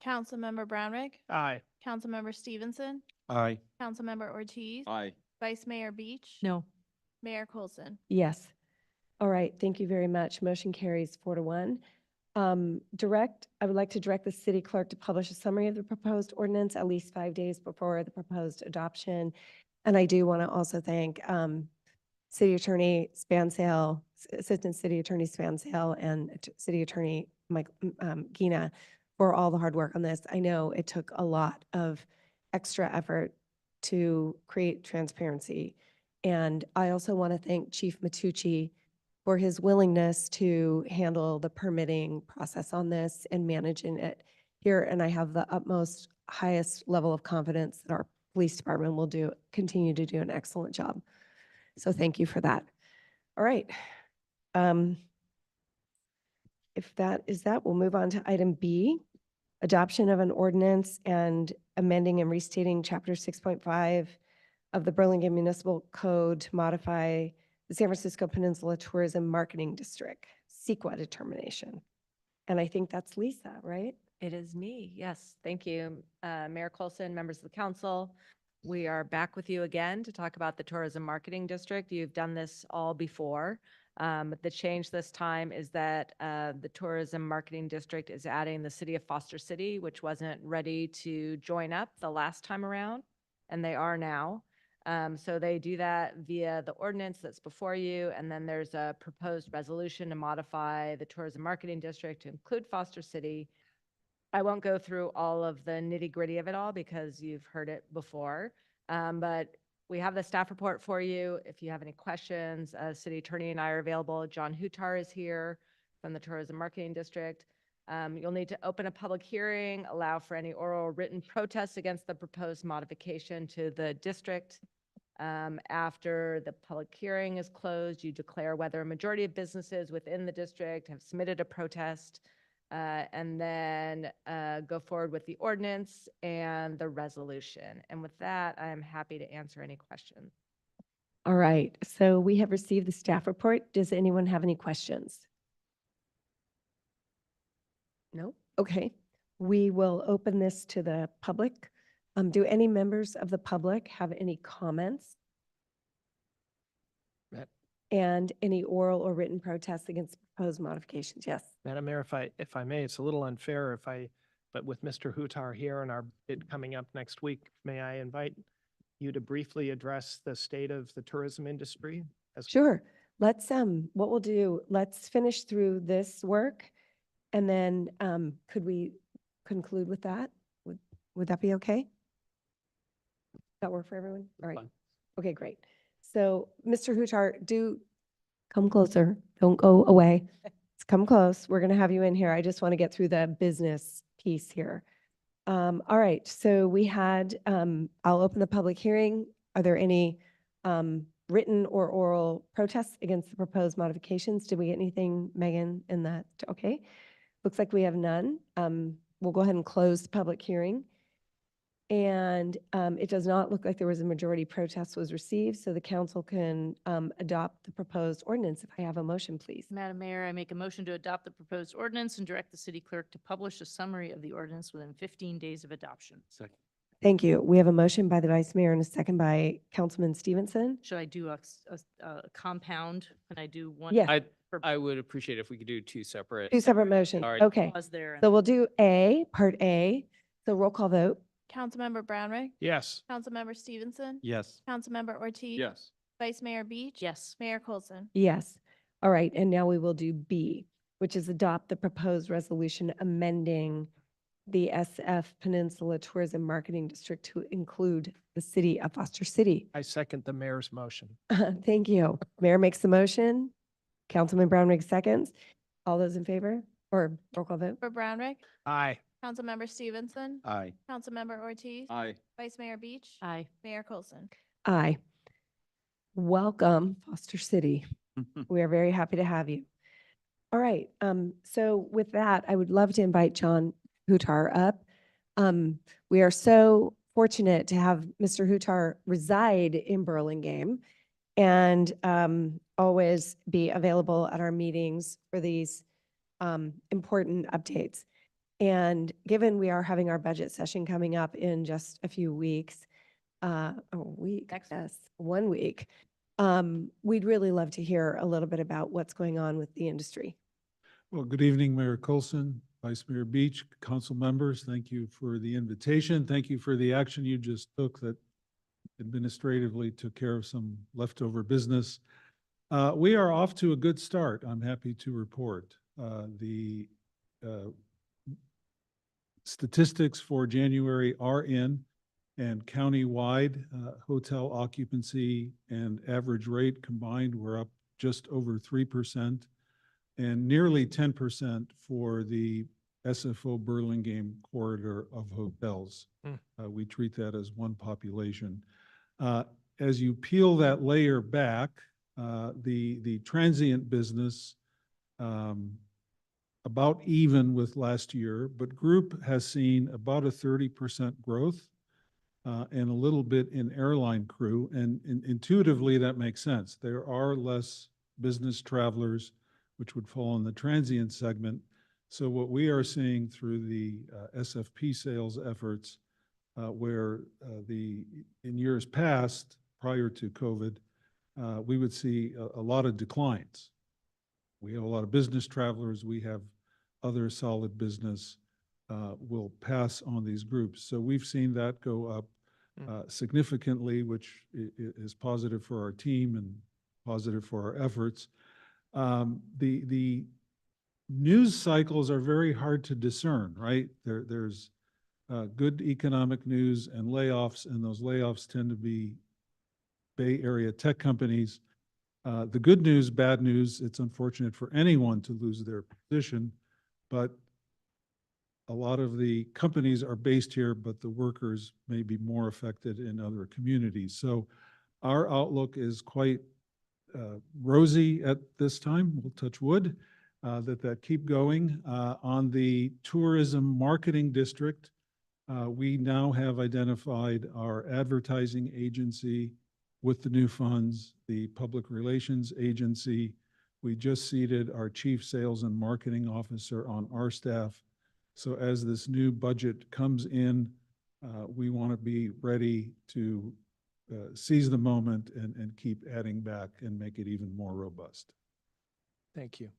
Councilmember Brownrigg, Aye. Councilmember Stevenson, Aye. Councilmember Ortiz, Aye. Vice Mayor Beach, No. Mayor Coulson. Yes. All right, thank you very much. Motion carries 4-1. I would like to direct the city clerk to publish a summary of the proposed ordinance at least 5 days before the proposed adoption. And I do want to also thank City Attorney Spansale, Assistant City Attorney Spansale, and City Attorney Mike Gina for all the hard work on this. I know it took a lot of extra effort to create transparency. And I also want to thank Chief Matucci for his willingness to handle the permitting process on this and managing it here. And I have the utmost, highest level of confidence that our police department will continue to do an excellent job. So thank you for that. All right. If that is that, we'll move on to item B, adoption of an ordinance and amending and restating Chapter 6.5 of the Burlingame Municipal Code to modify the San Francisco Peninsula Tourism Marketing District, CEQA determination. And I think that's Lisa, right? It is me. Yes, thank you. Mayor Coulson, members of the council. We are back with you again to talk about the Tourism Marketing District. You've done this all before. The change this time is that the Tourism Marketing District is adding the city of Foster City, which wasn't ready to join up the last time around, and they are now. So they do that via the ordinance that's before you, and then there's a proposed resolution to modify the Tourism Marketing District to include Foster City. I won't go through all of the nitty-gritty of it all because you've heard it before, but we have the staff report for you. If you have any questions, City Attorney and I are available. John Hutar is here from the Tourism Marketing District. You'll need to open a public hearing, allow for any oral or written protests against the proposed modification to the district. After the public hearing is closed, you declare whether a majority of businesses within the district have submitted a protest, and then go forward with the ordinance and the resolution. And with that, I'm happy to answer any questions. All right, so we have received the staff report. Does anyone have any questions? No? Okay. We will open this to the public. Do any members of the public have any comments? And any oral or written protests against proposed modifications? Yes. Madam Mayor, if I may, it's a little unfair but with Mr. Hutar here and our bid coming up next week, may I invite you to briefly address the state of the tourism industry? Sure. Let's, what we'll do, let's finish through this work and then could we conclude with that? Would that be okay? That work for everyone? All right. Okay, great. So Mr. Hutar, do come closer. Don't go away. Come close. We're going to have you in here. I just want to get through the business piece here. All right. So we had, I'll open the public hearing. Are there any written or oral protests against the proposed modifications? Did we get anything, Megan, in that? Okay. Looks like we have none. We'll go ahead and close the public hearing. And it does not look like there was a majority protest was received, so the council can adopt the proposed ordinance. If I have a motion, please. Madam Mayor, I make a motion to adopt the proposed ordinance and direct the city clerk to publish a summary of the ordinance within 15 days of adoption. Second. Thank you. We have a motion by the Vice Mayor and a second by Councilman Stevenson. Should I do a compound? Can I do one? Yes. I would appreciate if we could do two separate. Two separate motions. All right. Okay. Pause there. So we'll do Part A. So roll call vote. Councilmember Brownrigg, Yes. Councilmember Stevenson, Yes. Councilmember Ortiz. Yes. Vice Mayor Beach. Yes. Mayor Coulson. Yes. All right, and now we will do B, which is adopt the proposed resolution amending the SF Peninsula Tourism Marketing District to include the city of Foster City. I second the mayor's motion. Thank you. Mayor makes the motion. Councilman Brownrigg seconds. All those in favor or roll call vote? For Brownrigg, Aye. Councilmember Stevenson, Aye. Councilmember Ortiz, Aye. Vice Mayor Beach, Aye. Mayor Coulson. Aye. Welcome, Foster City. We are very happy to have you. All right, so with that, I would love to invite John Hutar up. We are so fortunate to have Mr. Hutar reside in Burlingame and always be available at our meetings for these important updates. And given we are having our budget session coming up in just a few weeks, a week, yes, 1 week, we'd really love to hear a little bit about what's going on with the industry. Well, good evening, Mayor Coulson, Vice Mayor Beach, council members. Thank you for the invitation. Thank you for the action you just took that administratively took care of some leftover business. We are off to a good start. I'm happy to report. The statistics for January are in, and countywide hotel occupancy and average rate combined were up just over 3%. And nearly 10% for the SFO Burlingame corridor of hotels. We treat that as one population. As you peel that layer back, the transient business about even with last year, but group has seen about a 30% growth and a little bit in airline crew. And intuitively, that makes sense. There are less business travelers, which would fall in the transient segment. So what we are seeing through the SFP sales efforts, where in years past, prior to COVID, we would see a lot of declines. We have a lot of business travelers. We have other solid business will pass on these groups. So we've seen that go up significantly, which is positive for our team and positive for our efforts. The news cycles are very hard to discern, right? There's good economic news and layoffs, and those layoffs tend to be Bay Area tech companies. The good news, bad news, it's unfortunate for anyone to lose their position, but a lot of the companies are based here, but the workers may be more affected in other communities. So our outlook is quite rosy at this time. We'll touch wood that keep going. On the tourism marketing district, we now have identified our advertising agency with the new funds, the public relations agency. We just seated our chief sales and marketing officer on our staff. So as this new budget comes in, we want to be ready to seize the moment and keep adding back and make it even more robust. Thank you.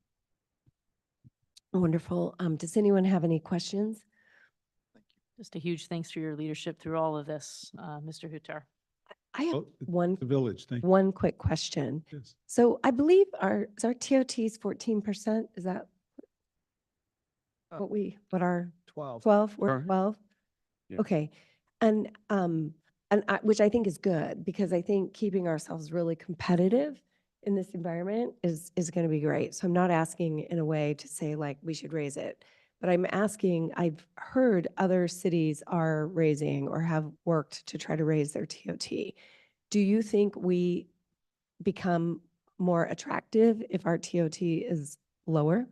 Wonderful. Does anyone have any questions? Just a huge thanks for your leadership through all of this, Mr. Hutar. I have Oh, one The village, thank you. one quick question. Yes. So I believe our TOTs 14%. Is that what our 12. 12? We're Sure. 12? Yeah. Okay. And which I think is good, because I think keeping ourselves really competitive in this environment is going to be great. So I'm not asking in a way to say like we should raise it, but I'm asking, I've heard other cities are raising or have worked to try to raise their TOT. Do you think we become more attractive if our TOT is lower?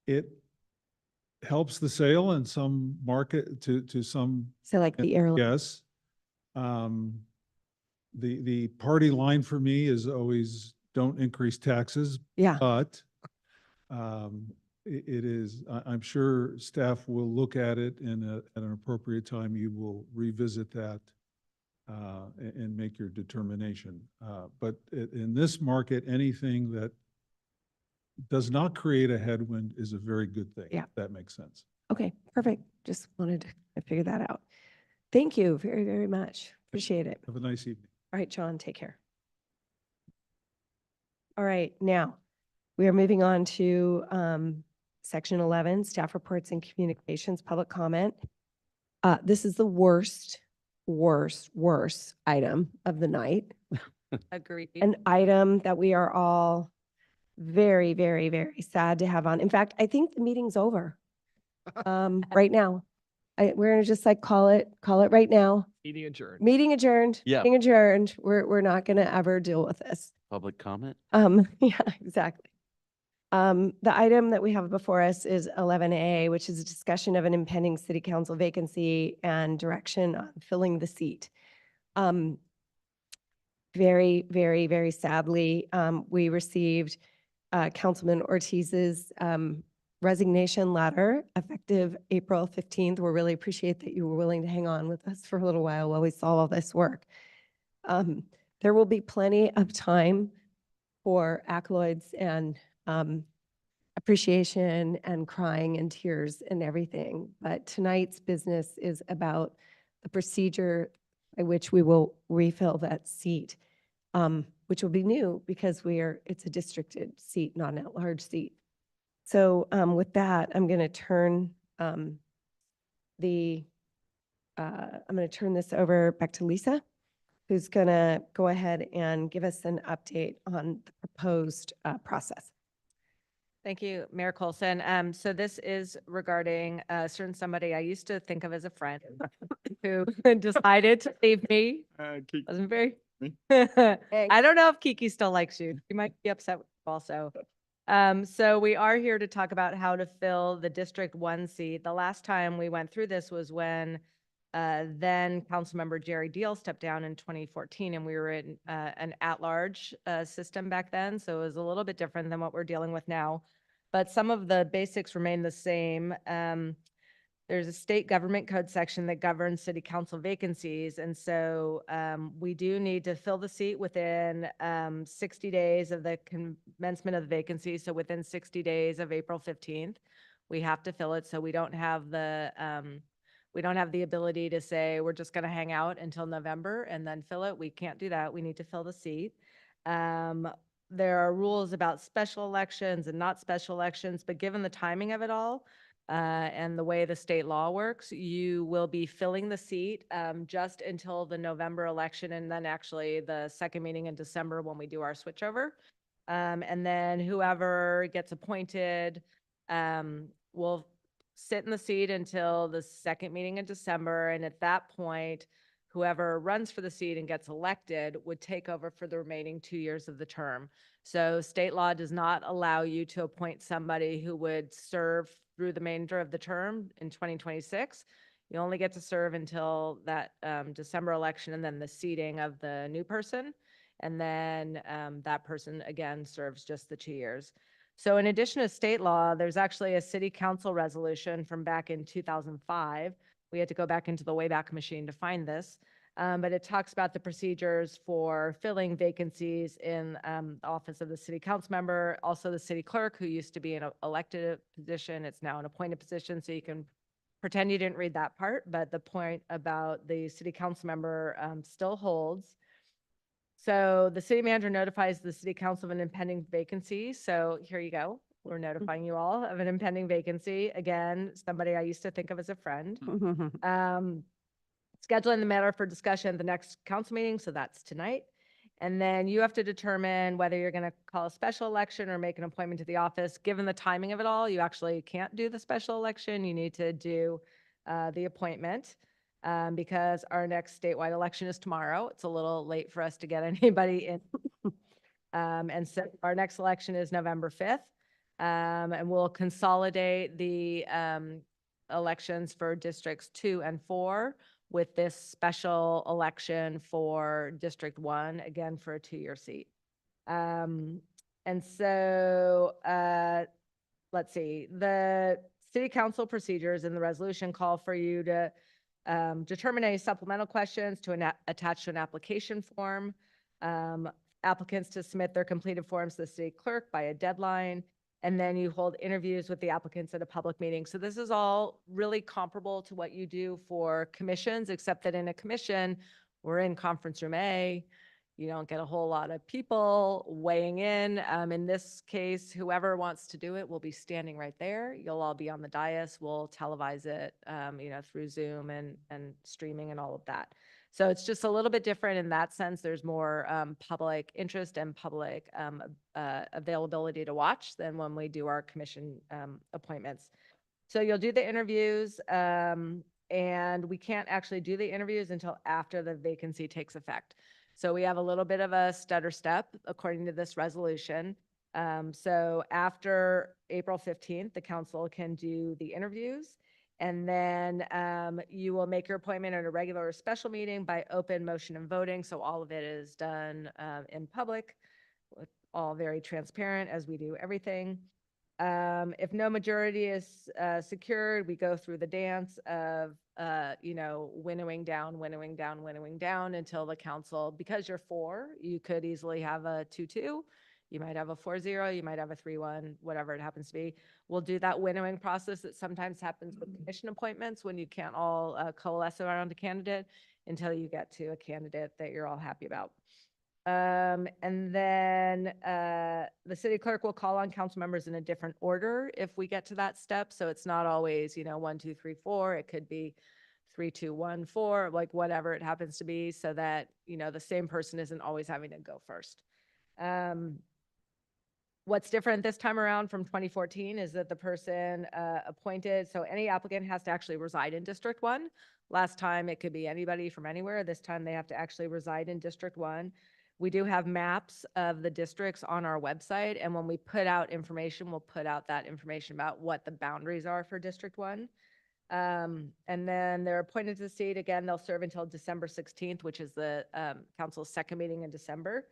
It helps the sale in some market to some. So like the airline? Yes. The party line for me is always don't increase taxes. Yeah. But it is, I'm sure staff will look at it and at an appropriate time, you will revisit that and make your determination. But in this market, anything that does not create a headwind is a very good thing. Yeah. If that makes sense. Okay, perfect. Just wanted to figure that out. Thank you very, very much. Appreciate it. Have a nice evening. All right, John, take care. All right, now we are moving on to section 11, staff reports and communications, public comment. This is the worst item of the night. Agreed. An item that we are all very, very, very sad to have on. In fact, I think the meeting's over right now. We're gonna just like call it right now. Meeting adjourned. Meeting adjourned. Yeah. Meeting adjourned. We're not gonna ever deal with this. Public comment? Yeah, exactly. The item that we have before us is 11A, which is a discussion of an impending city council vacancy and direction on filling the seat. Very, very, very sadly, we received Councilman Ortiz's resignation letter effective April 15th. We really appreciate that you were willing to hang on with us for a little while we saw all this work. There will be plenty of time for accolades and appreciation and crying and tears and everything. But tonight's business is about the procedure by which we will refill that seat, which will be new because it's a districted seat, not an at-large seat. So with that, I'm going to turn this over back to Lisa, who's going to go ahead and give us an update on the proposed process. Thank you, Mayor Coulson. So this is regarding a certain somebody I used to think of as a friend who decided to leave me. Wasn't very. I don't know if Kiki still likes you. She might be upset with you also. So we are here to talk about how to fill the District 1 seat. The last time we went through this was when then Councilmember Jerry Deal stepped down in 2014, and we were in an at-large system back then. So it was a little bit different than what we're dealing with now. But some of the basics remain the same. There's a state government code section that governs city council vacancies. And so we do need to fill the seat within 60 days of the commencement of the vacancy. So within 60 days of April 15th, we have to fill it. So we don't have the ability to say, we're just going to hang out until November and then fill it. We can't do that. We need to fill the seat. There are rules about special elections and not special elections, but given the timing of it all, and the way the state law works, you will be filling the seat just until the November election, and then actually the second meeting in December when we do our switchover. And then whoever gets appointed will sit in the seat until the second meeting in December. And at that point, whoever runs for the seat and gets elected would take over for the remaining 2 years of the term. So state law does not allow you to appoint somebody who would serve through the remainder of the term in 2026. You only get to serve until that December election and then the seating of the new person. And then that person again serves just the 2 years. So in addition to state law, there's actually a city council resolution from back in 2005. We had to go back into the Wayback Machine to find this. But it talks about the procedures for filling vacancies in the office of the city council member, also the city clerk, who used to be an elected position. It's now an appointed position, so you can pretend you didn't read that part, but the point about the city council member still holds. So the city manager notifies the city council of an impending vacancy. So here you go. We're notifying you all of an impending vacancy. Again, somebody I used to think of as a friend. Scheduling the matter for discussion at the next council meeting. So that's tonight. And then you have to determine whether you're going to call a special election or make an appointment to the office. Given the timing of it all, you actually can't do the special election. You need to do the appointment. Because our next statewide election is tomorrow. It's a little late for us to get anybody in. And so our next election is November 5th. And we'll consolidate the elections for districts 2 and 4 with this special election for District 1, again, for a 2-year seat. And so let's see, the city council procedures in the resolution call for you to determine any supplemental questions to attach to an application form. Applicants to submit their completed forms to the city clerk by a deadline, and then you hold interviews with the applicants at a public meeting. So this is all really comparable to what you do for commissions, except that in a commission, we're in conference room A. You don't get a whole lot of people weighing in. In this case, whoever wants to do it will be standing right there. You'll all be on the dais. We'll televise it, through Zoom and streaming and all of that. So it's just a little bit different in that sense. There's more public interest and public availability to watch than when we do our commission appointments. So you'll do the interviews, and we can't actually do the interviews until after the vacancy takes effect. So we have a little bit of a stutter step according to this resolution. So after April 15th, the council can do the interviews. And then you will make your appointment at a regular or special meeting by open motion and voting. So all of it is done in public, with all very transparent as we do everything. If no majority is secured, we go through the dance of, winnowing down until the council, because you're four, you could easily have a 2-2. You might have a 4-0, you might have a 3-1, whatever it happens to be. We'll do that winnowing process that sometimes happens with commission appointments when you can't all coalesce around a candidate until you get to a candidate that you're all happy about. And then the city clerk will call on council members in a different order if we get to that step. So it's not always, 1, 2, 3, 4. It could be 3, 2, 1, 4, like whatever it happens to be, so that, the same person isn't always having to go first. What's different this time around from 2014 is that the person appointed, so any applicant has to actually reside in District 1. Last time it could be anybody from anywhere. This time they have to actually reside in District 1. We do have maps of the districts on our website, and when we put out information, we'll put out that information about what the boundaries are for District 1. And then they're appointed to the seat. Again, they'll serve until December 16th, which is the council's second meeting in December.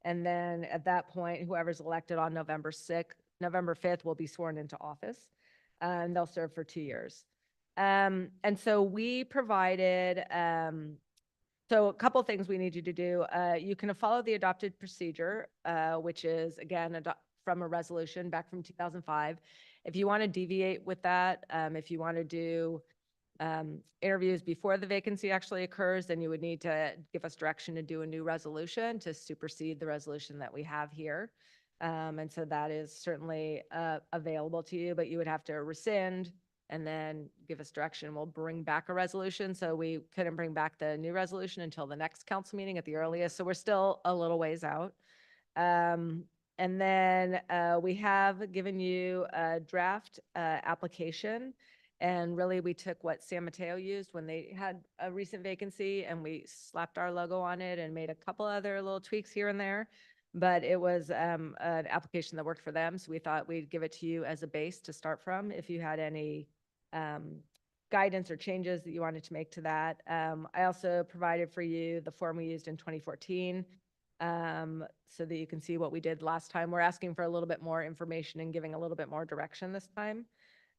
And then at that point, whoever's elected on November 5th will be sworn into office, and they'll serve for 2 years. And so we provided, so a couple things we need you to do. You can follow the adopted procedure, which is, again, from a resolution back from 2005. If you want to deviate with that, if you want to do interviews before the vacancy actually occurs, then you would need to give us direction to do a new resolution to supersede the resolution that we have here. And so that is certainly available to you, but you would have to rescind and then give us direction. We'll bring back a resolution. So we couldn't bring back the new resolution until the next council meeting at the earliest. So we're still a little ways out. And then we have given you a draft application. And really, we took what San Mateo used when they had a recent vacancy, and we slapped our logo on it and made a couple other little tweaks here and there. But it was an application that worked for them. So we thought we'd give it to you as a base to start from if you had any guidance or changes that you wanted to make to that. I also provided for you the form we used in 2014 so that you can see what we did last time. We're asking for a little bit more information and giving a little bit more direction this time.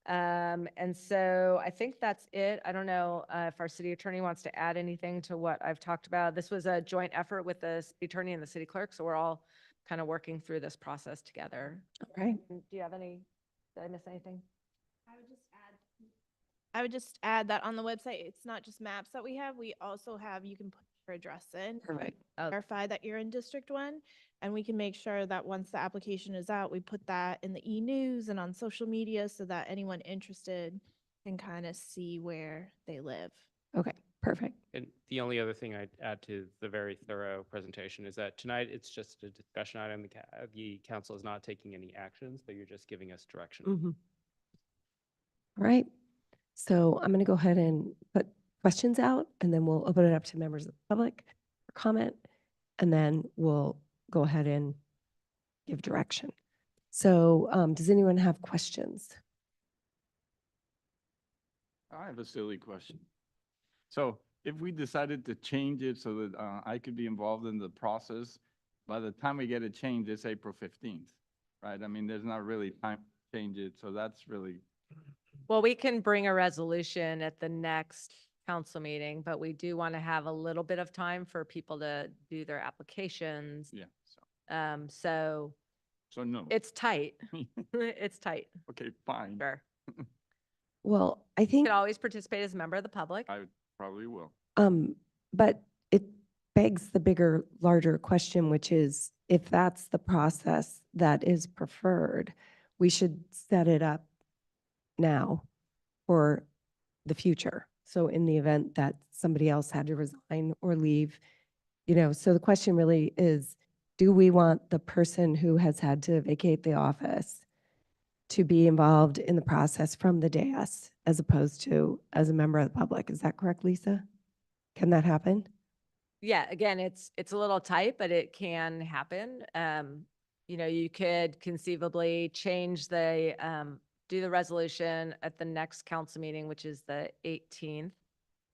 And so I think that's it. I don't know if our city attorney wants to add anything to what I've talked about. This was a joint effort with the city attorney and the city clerk, so we're all kind of working through this process together. Okay. Do you have any, did I miss anything? I would just add that on the website, it's not just maps that we have. We also have, you can put your address in. Perfect. Verify that you're in District 1, and we can make sure that once the application is out, we put that in the e-news and on social media so that anyone interested can kind of see where they live. Okay, perfect. And the only other thing I'd add to the very thorough presentation is that tonight it's just a discussion item. The council is not taking any actions, but you're just giving us direction. All right. So I'm going to go ahead and put questions out, and then we'll open it up to members of the public for comment, and then we'll go ahead and give direction. So does anyone have questions? I have a silly question. So if we decided to change it so that I could be involved in the process, by the time we get it changed, it's April 15th, right? I mean, there's not really time to change it. So that's really. Well, we can bring a resolution at the next council meeting, but we do want to have a little bit of time for people to do their applications. Yeah. So no. it's tight. It's tight. Okay, fine. Sure. Well, I You think, can always participate as a member of the public. I probably will. but begs the bigger, larger question, which is if that's the process that is preferred, we should set it up now for the future. So in the event that somebody else had to resign or leave, so the question really is, do we want the person who has had to vacate the office to be involved in the process from the dais as opposed to as a member of the public? Is that correct, Lisa? Can that happen? Yeah, again, it's a little tight, but it can happen. You could conceivably change do the resolution at the next council meeting, which is the 18th,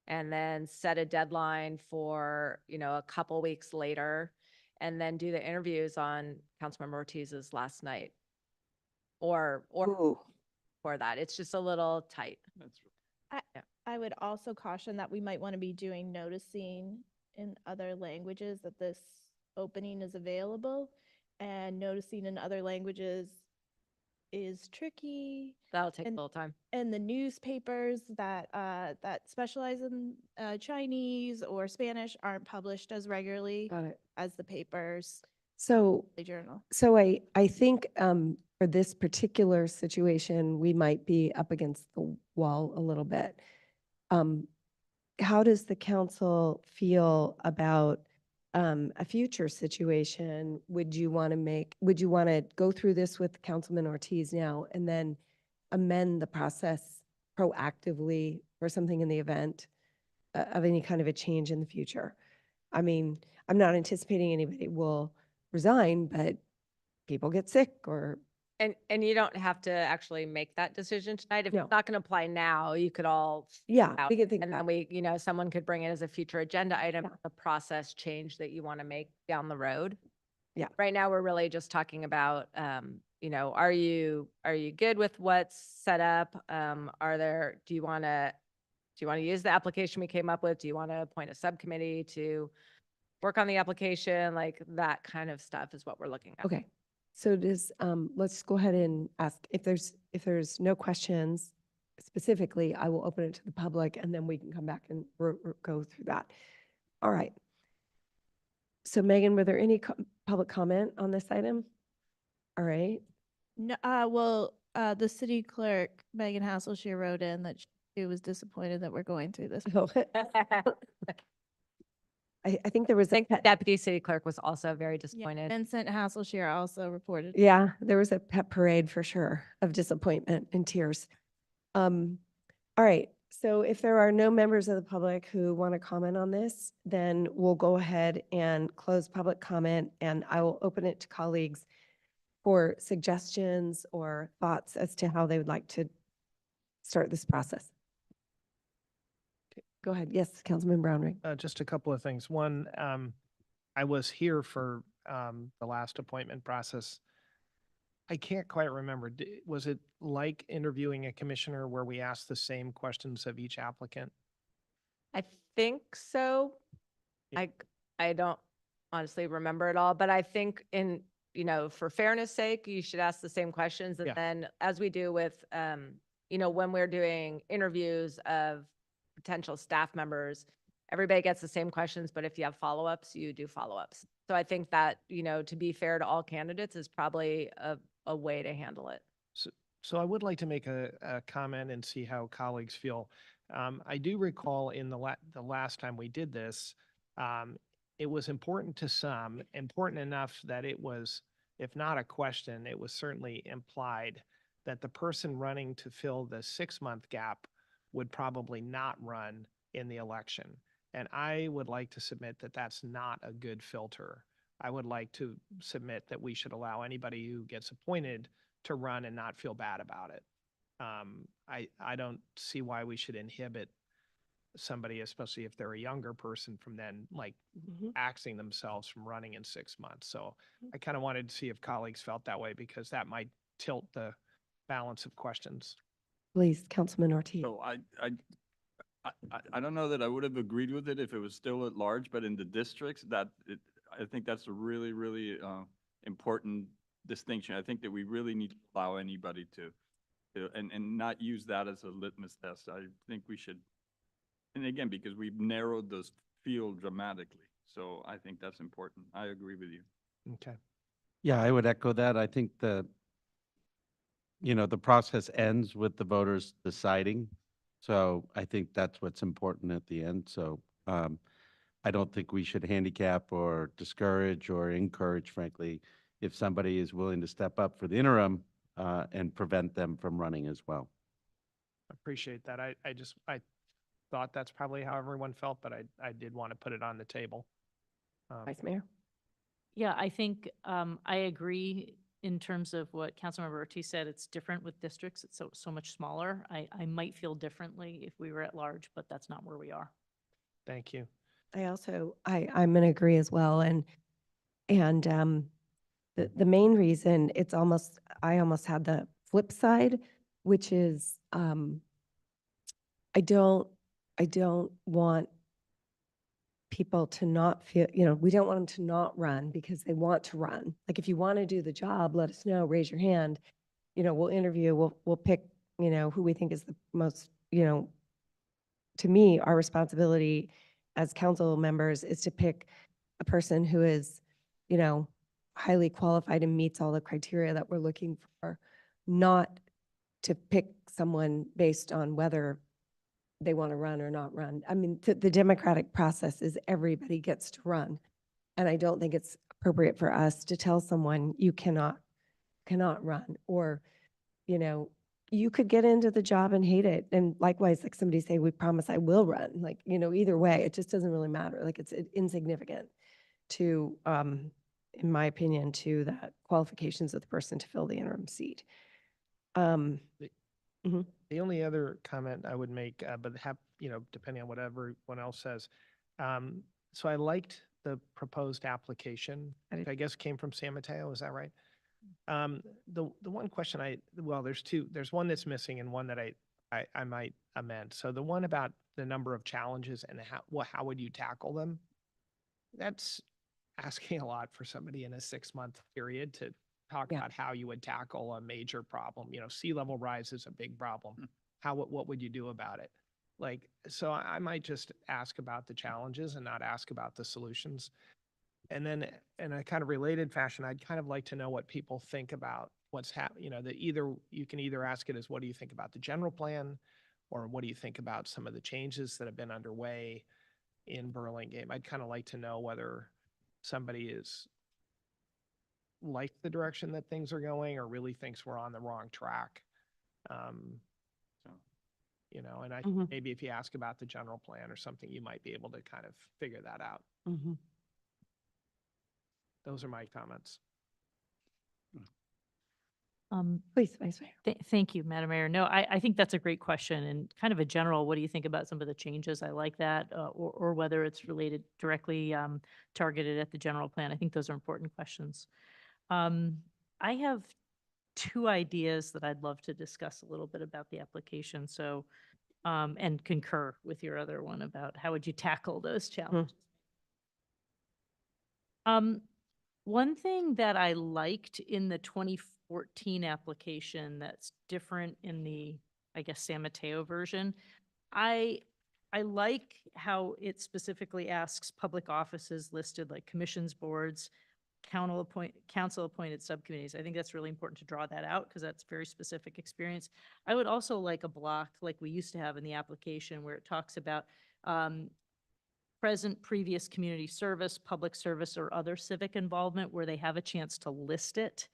and then set a deadline for, a couple weeks later, and then do the interviews on Councilmember Ortiz's last night. Or for that. It's just a little tight. That's I would also caution that we might want to be doing noticing in other languages that this opening is available, and noticing in other languages is tricky. That'll take a little time. And the newspapers that specialize in Chinese or Spanish aren't published as regularly as the papers. So, The journal. so I think for this particular situation, we might be up against the wall a little bit. How does the council feel about a future situation? Would you want to go through this with Councilman Ortiz now and then amend the process proactively for something in the event of any kind of a change in the future? I mean, I'm not anticipating anybody will resign, but people get sick or. And you don't have to actually make that decision tonight. If No. it's not going to apply now, you could all. Yeah, out, we could think and then someone could bring it as a future agenda item, a process change that you want to make down the road. Yeah. Right now, we're really just talking about, are you good with what's set up? Do you want to use the application we came up with? Do you want to appoint a subcommittee to work on the application? Like that kind of stuff is what we're looking at. Okay. So let's go ahead and ask if there's no questions specifically, I will open it to the public and then we can come back and go through that. All right. So Megan, were there any public comment on this item? All right. No, the city clerk, Megan Hasselshire, wrote in that she was disappointed that we're going through this. Oh. I think there was I think Deputy City Clerk was also very disappointed. Vincent Hasselshire also reported. Yeah, there was a pep parade for sure of disappointment and tears. All right. So if there are no members of the public who want to comment on this, then we'll go ahead and close public comment, and I will open it to colleagues for suggestions or thoughts as to how they would like to start this process. Go ahead. Yes, Councilman Brownring. Just a couple of things. One, I was here for the last appointment process. I can't quite remember. Was it like interviewing a commissioner where we asked the same questions of each applicant? I think so. Yeah. I don't honestly remember it all, but I think for fairness sake, you should ask the same questions. And Yeah. then as we do with, when we're doing interviews of potential staff members, everybody gets the same questions, but if you have follow-ups, you do follow-ups. So I think that, to be fair to all candidates is probably a way to handle it. So I would like to make a comment and see how colleagues feel. I do recall in the last time we did this, it was important to some, important enough that it was, if not a question, it was certainly implied that the person running to fill the 6-month gap would probably not run in the election. And I would like to submit that that's not a good filter. I would like to submit that we should allow anybody who gets appointed to run and not feel bad about it. I don't see why we should inhibit somebody, especially if they're a younger person, from then axing themselves from running in 6 months. So I kind of wanted to see if colleagues felt that way, because that might tilt the balance of questions. Please, Councilman Ortiz. So I don't know that I would have agreed with it if it was still at large, but in the districts, I think that's a really, really important distinction. I think that we really need to allow anybody to and not use that as a litmus test. I think we should, and again, because we've narrowed this field dramatically. So I think that's important. I agree with you. Okay. Yeah, I would echo that. I think the process ends with the voters deciding. So I think that's what's important at the end. So I don't think we should handicap or discourage or encourage, frankly, if somebody is willing to step up for the interim and prevent them from running as well. Appreciate that. I thought that's probably how everyone felt, but I did want to put it on the table. Vice Mayor? Yeah, I think I agree in terms of what Councilmember Ortiz said. It's different with districts. It's so much smaller. I might feel differently if we were at large, but that's not where we are. Thank you. I'm going to agree as well. And the main reason I almost had the flip side, which is I don't want people to not feel, we don't want them to not run because they want to run. Like, if you want to do the job, let us know, raise your hand. We'll interview, we'll pick, who we think is the most, to me, our responsibility as council members is to pick a person who is, highly qualified and meets all the criteria that we're looking for, not to pick someone based on whether they want to run or not run. I mean, the democratic process is everybody gets to run. And I don't think it's appropriate for us to tell someone you cannot run, or, you could get into the job and hate it. And likewise, like somebody say, we promise I will run. Like, either way, it just doesn't really matter. Like, it's insignificant to, in my opinion, to the qualifications of the person to fill the interim seat. The only other comment I would make, but depending on what everyone else says. So I liked the proposed application. I guess came from San Mateo. Is that right? The one question there's two. There's one that's missing and one that I might amend. So the one about the number of challenges and how would you tackle them? That's asking a lot for somebody in a 6-month period to talk about how you would tackle a major problem. Sea level rise is a big problem. What would you do about it? So I might just ask about the challenges and not ask about the solutions. And then in a kind of related fashion, I'd kind of like to know what people think about what's happening. You can either ask it as, what do you think about the general plan? Or what do you think about some of the changes that have been underway in Burlingame? I'd kind of like to know whether somebody is like the direction that things are going or really thinks we're on the wrong track. And I maybe if you ask about the general plan or something, you might be able to kind of figure that out. Those are my comments. Please, Vice Mayor. Thank you, Madam Mayor. No, I think that's a great question, and kind of a general, what do you think about some of the changes? I like that, or whether it's related directly targeted at the general plan. I think those are important questions. I have two ideas that I'd love to discuss a little bit about the application. So, and concur with your other one about how would you tackle those challenges. One thing that I liked in the 2014 application that's different in the, I guess, San Mateo version, I like how it specifically asks public offices listed like commissions, boards, council appointed subcommittees. I think that's really important to draw that out because that's very specific experience. I would also like a block like we used to have in the application where it talks about present, previous community service, public service, or other civic involvement where they have a chance to list it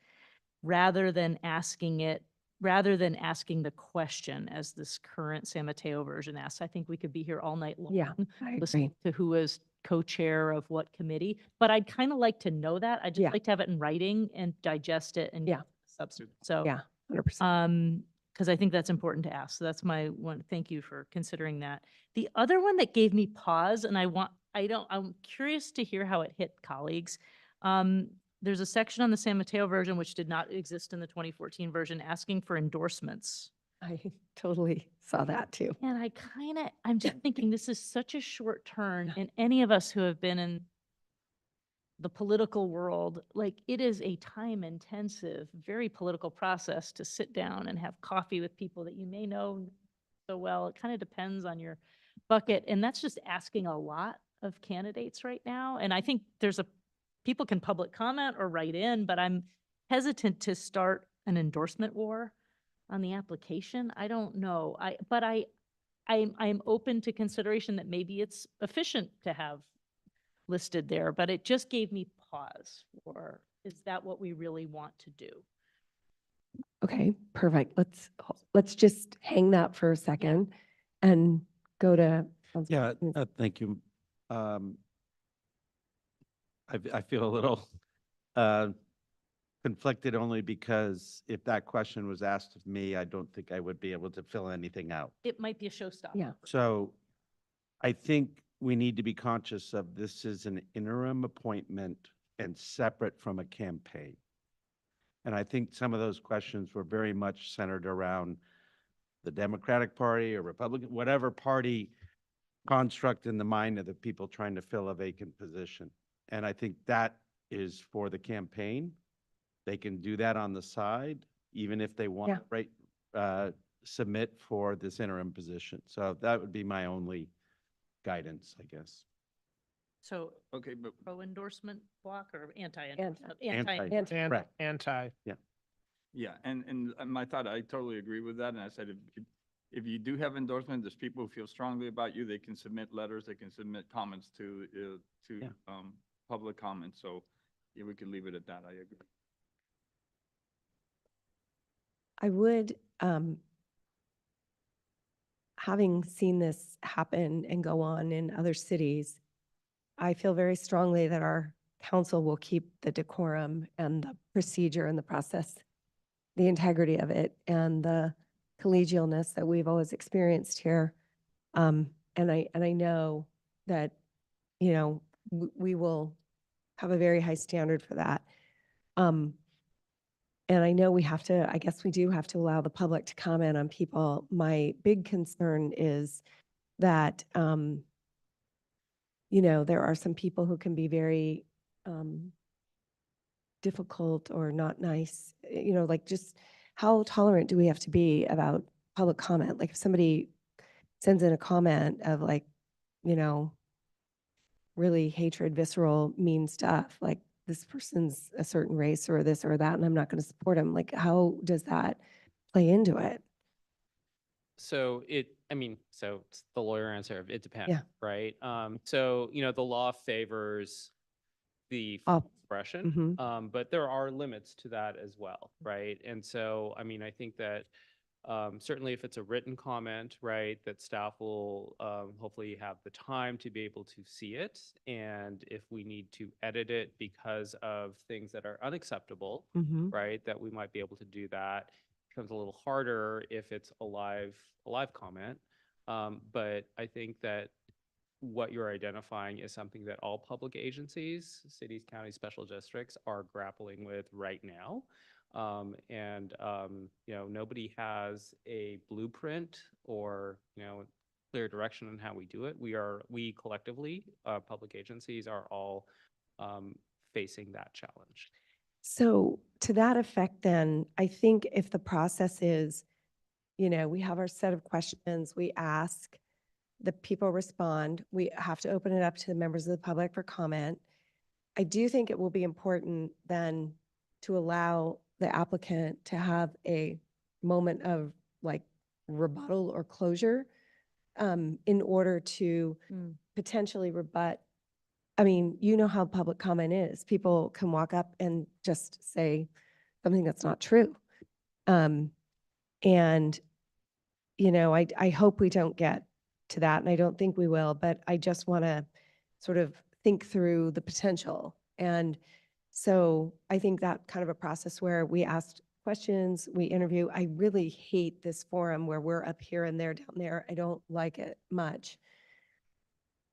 rather than asking the question as this current San Mateo version asks. I think we could be here all night long. Yeah, I listening agree. to who is co-chair of what committee, but I'd kind of like to know that. I'd just like to have it in writing and digest it and substance. So Yeah, 100%. because I think that's important to ask. So that's my one. Thank you for considering that. The other one that gave me pause, and I'm curious to hear how it hit colleagues. There's a section on the San Mateo version, which did not exist in the 2014 version, asking for endorsements. I totally saw that too. And I'm just thinking this is such a short turn, and any of us who have been in the political world, like it is a time intensive, very political process to sit down and have coffee with people that you may know so well. It kind of depends on your bucket. And that's just asking a lot of candidates right now. And I think people can public comment or write in, but I'm hesitant to start an endorsement war on the application. I don't know. I'm open to consideration that maybe it's efficient to have listed there, but it just gave me pause. Or is that what we really want to do? Okay, perfect. Let's just hang that for a second and go to. Yeah, thank you. I feel a little conflicted only because if that question was asked of me, I don't think I would be able to fill anything out. It might be a showstopper. Yeah. So I think we need to be conscious of this is an interim appointment and separate from a campaign. And I think some of those questions were very much centered around the Democratic Party or Republican, whatever party construct in the mind of the people trying to fill a vacant position. And I think that is for the campaign. They can do that on the side, even if they want to submit for this interim position. So that would be my only guidance, I guess. So Okay, but pro endorsement block or anti-endorsement? Anti. Yeah. yeah, and my thought, I totally agree with that. And I said, if you do have endorsement, there's people who feel strongly about you, they can submit letters, they can submit comments to public comments. So yeah, we can leave it at that. I agree. I would, having seen this happen and go on in other cities, I feel very strongly that our council will keep the decorum and the procedure and the process, the integrity of it, and the collegialness that we've always experienced here. And I know that, you know, we will have a very high standard for that. And I know I guess we do have to allow the public to comment on people. My big concern is that, you know, there are some people who can be very difficult or not nice, you know, like just how tolerant do we have to be about public comment? Like if somebody sends in a comment of like, you know, really hatred, visceral, mean stuff, like this person's a certain race or this or that, and I'm not going to support him. Like, how does that play into it? So so it's the lawyer answer. It depends, Yeah. right? So, the law favors the expression, but there are limits to that as well, right? And so, I think that certainly if it's a written comment, right, that staff will hopefully have the time to be able to see it. And if we need to edit it because of things that are unacceptable, right, that we might be able to do that. It becomes a little harder if it's a live comment. But I think that what you're identifying is something that all public agencies, cities, counties, special districts are grappling with right now. Nobody has a blueprint or, clear direction on how we do it. We collectively, public agencies are all facing that challenge. So to that effect, then, I think if the process is, you know, we have our set of questions, we ask, the people respond, we have to open it up to the members of the public for comment. I do think it will be important then to allow the applicant to have a moment of like rebuttal or closure in order to potentially rebut. I mean, you know how public comment is. People can walk up and just say something that's not true. And, you know, I hope we don't get to that, and I don't think we will, but I just want to sort of think through the potential. And so I think that kind of a process where we asked questions, we interview. I really hate this forum where we're up here and they're down there. I don't like it much.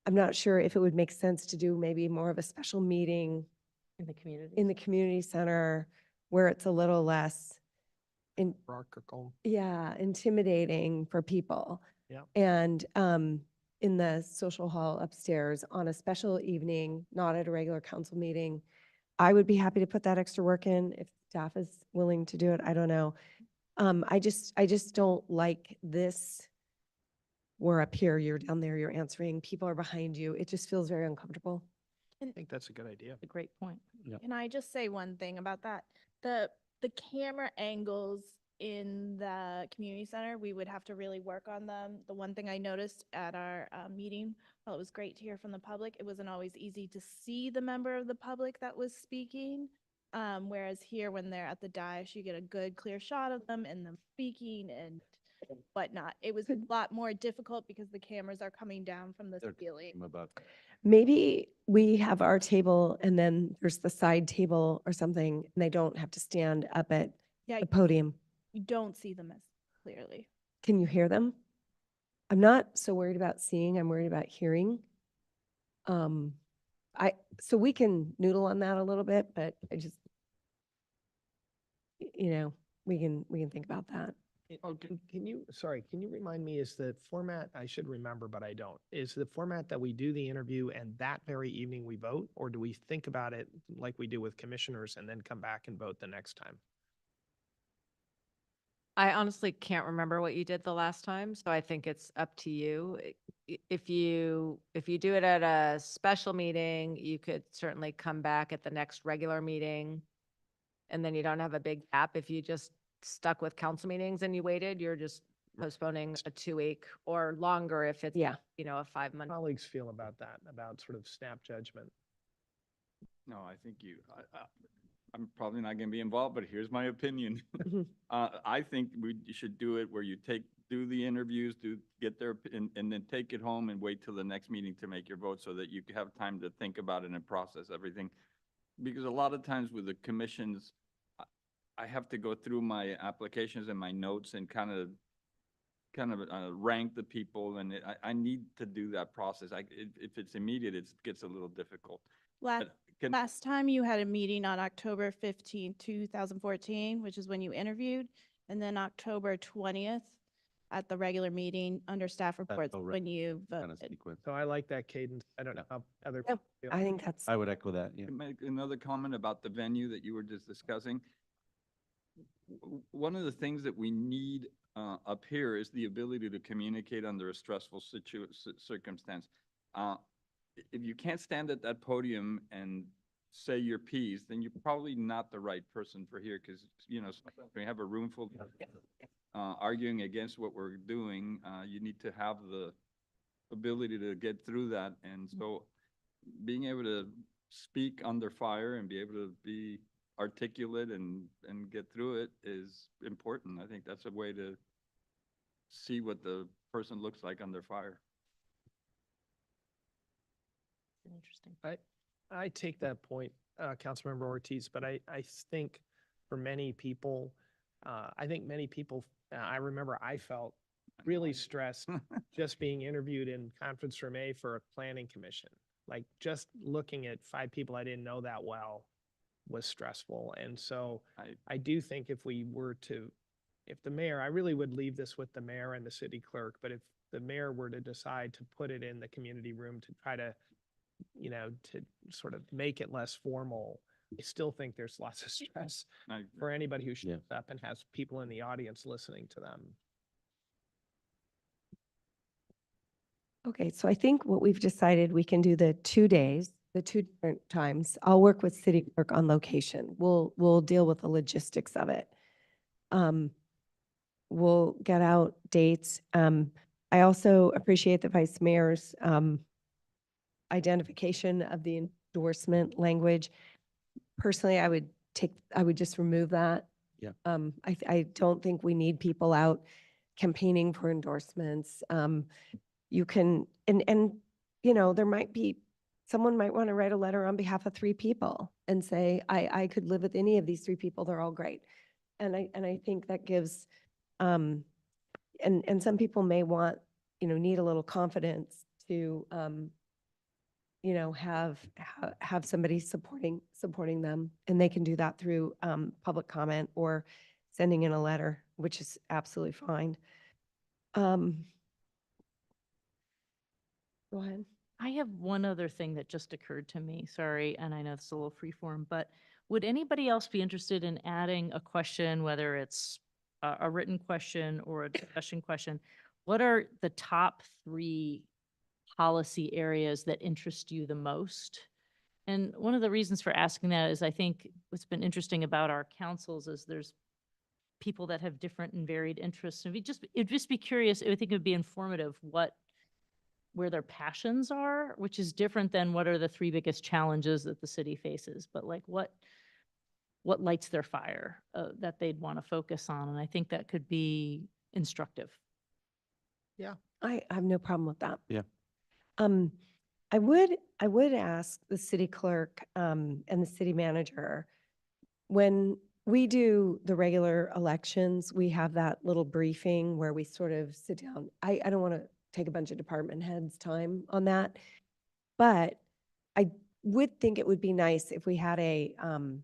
I'm not sure if it would make sense to do maybe more of a special meeting in the community center where it's a little less intimidating for people. Yeah. And in the social hall upstairs on a special evening, not at a regular council meeting. I would be happy to put that extra work in if staff is willing to do it. I don't know. I just don't like this we're up here, you're down there, you're answering, people are behind you. It just feels very uncomfortable. I think that's a good idea. A great point. Can I just say one thing about that? The camera angles in the community center, we would have to really work on them. The one thing I noticed at our meeting, while it was great to hear from the public, it wasn't always easy to see the member of the public that was speaking. Whereas here, when they're at the dais, you get a good, clear shot of them and them speaking and whatnot. It was a lot more difficult because the cameras are coming down from the ceiling. Maybe we have our table and then there's the side table or something, and they don't have to stand up at Yeah, the podium. you don't see them as clearly. Can you hear them? I'm not so worried about seeing, I'm worried about hearing. So we can noodle on that a little bit, but I just, we can think about that. Can you, sorry, can you remind me, is the format, I should remember, but I don't, is the format that we do the interview and that very evening we vote? Or do we think about it like we do with commissioners and then come back and vote the next time? I honestly can't remember what you did the last time, so I think it's up to you. If you do it at a special meeting, you could certainly come back at the next regular meeting, and then you don't have a big gap. If you just stuck with council meetings and you waited, you're just postponing a 2-week or longer if it's, a 5-month. Colleagues feel about that, about sort of snap judgment? No, I think I'm probably not going to be involved, but here's my opinion. I think we should do it where you do the interviews, get there, and then take it home and wait till the next meeting to make your vote so that you have time to think about it and process everything. Because a lot of times with the commissions, I have to go through my applications and my notes and kind of rank the people, and I need to do that process. If it's immediate, it gets a little difficult. Last time you had a meeting on October 15, 2014, which is when you interviewed, and then October 20th at the regular meeting under staff reports when you voted. So I like that cadence. I don't know how other people feel. I think that's. I would echo that, yeah. Can I make another comment about the venue that you were just discussing? One of the things that we need up here is the ability to communicate under a stressful circumstance. If you can't stand at that podium and say your piece, then you're probably not the right person for here, because we have a room full arguing against what we're doing. You need to have the ability to get through that, and so being able to speak under fire and be able to be articulate and get through it is important. I think that's a way to see what the person looks like under fire. Interesting. I take that point, Councilmember Ortiz, but I think for many people, I remember I felt really stressed just being interviewed in conference room A for a planning commission. Like just looking at 5 people I didn't know that well was stressful. And so I do think if the mayor, I really would leave this with the mayor and the city clerk, but if the mayor were to decide to put it in the community room to try to, to sort of make it less formal, I still think there's lots of stress for anybody who shows up and has people in the audience listening to them. Okay, so I think what we've decided, we can do the 2 days, the 2 different times. I'll work with city clerk on location. We'll deal with the logistics of it. We'll get out dates. I also appreciate the vice mayor's identification of the endorsement language. Personally, I would just remove that. Yeah. I don't think we need people out campaigning for endorsements. You can, and there might be, someone might want to write a letter on behalf of 3 people and say, I could live with any of these 3 people, they're all great. And I think that gives, and some people may want, need a little confidence to, have somebody supporting them, and they can do that through public comment or sending in a letter, which is absolutely fine. Go ahead. I have one other thing that just occurred to me, sorry, and I know it's a little freeform, but would anybody else be interested in adding a question, whether it's a written question or a discussion question, what are the top 3 policy areas that interest you the most? And one of the reasons for asking that is I think what's been interesting about our councils is there's people that have different and varied interests. And it'd just be curious, I think it would be informative where their passions are, which is different than what are the 3 biggest challenges that the city faces, but like what lights their fire that they'd want to focus on. And I think that could be instructive. Yeah. I have no problem with that. Yeah. I would ask the city clerk, and the city manager, when we do the regular elections, we have that little briefing where we sort of sit down. I don't want to take a bunch of department heads' time on that, but I would think it would be nice if we had and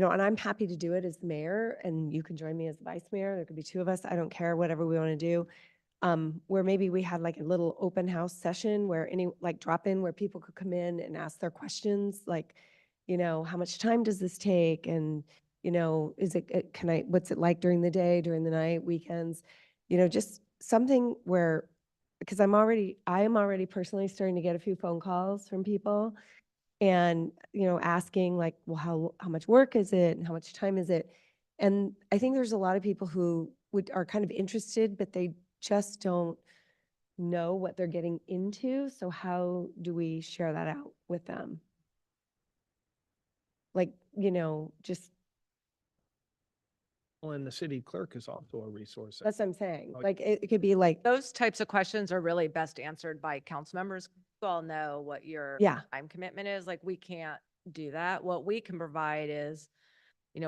I'm happy to do it as the mayor, and you can join me as the vice mayor. There could be 2 of us. I don't care, whatever we want to do. Where maybe we had like a little open house session where drop in where people could come in and ask their questions, like, how much time does this take? And, what's it like during the day, during the night, weekends? Just something where, because I am already personally starting to get a few phone calls from people and, asking like, well, how much work is it and how much time is it? And I think there's a lot of people who are kind of interested, but they just don't know what they're getting into. So how do we share that out with them? Like, just, Well, and the city clerk is also a resource. that's what I'm saying. Oh, Like, it could be like, Those types of questions are really best answered by council members. You all know what your Yeah. time commitment is. Like, we can't do that. What we can provide is,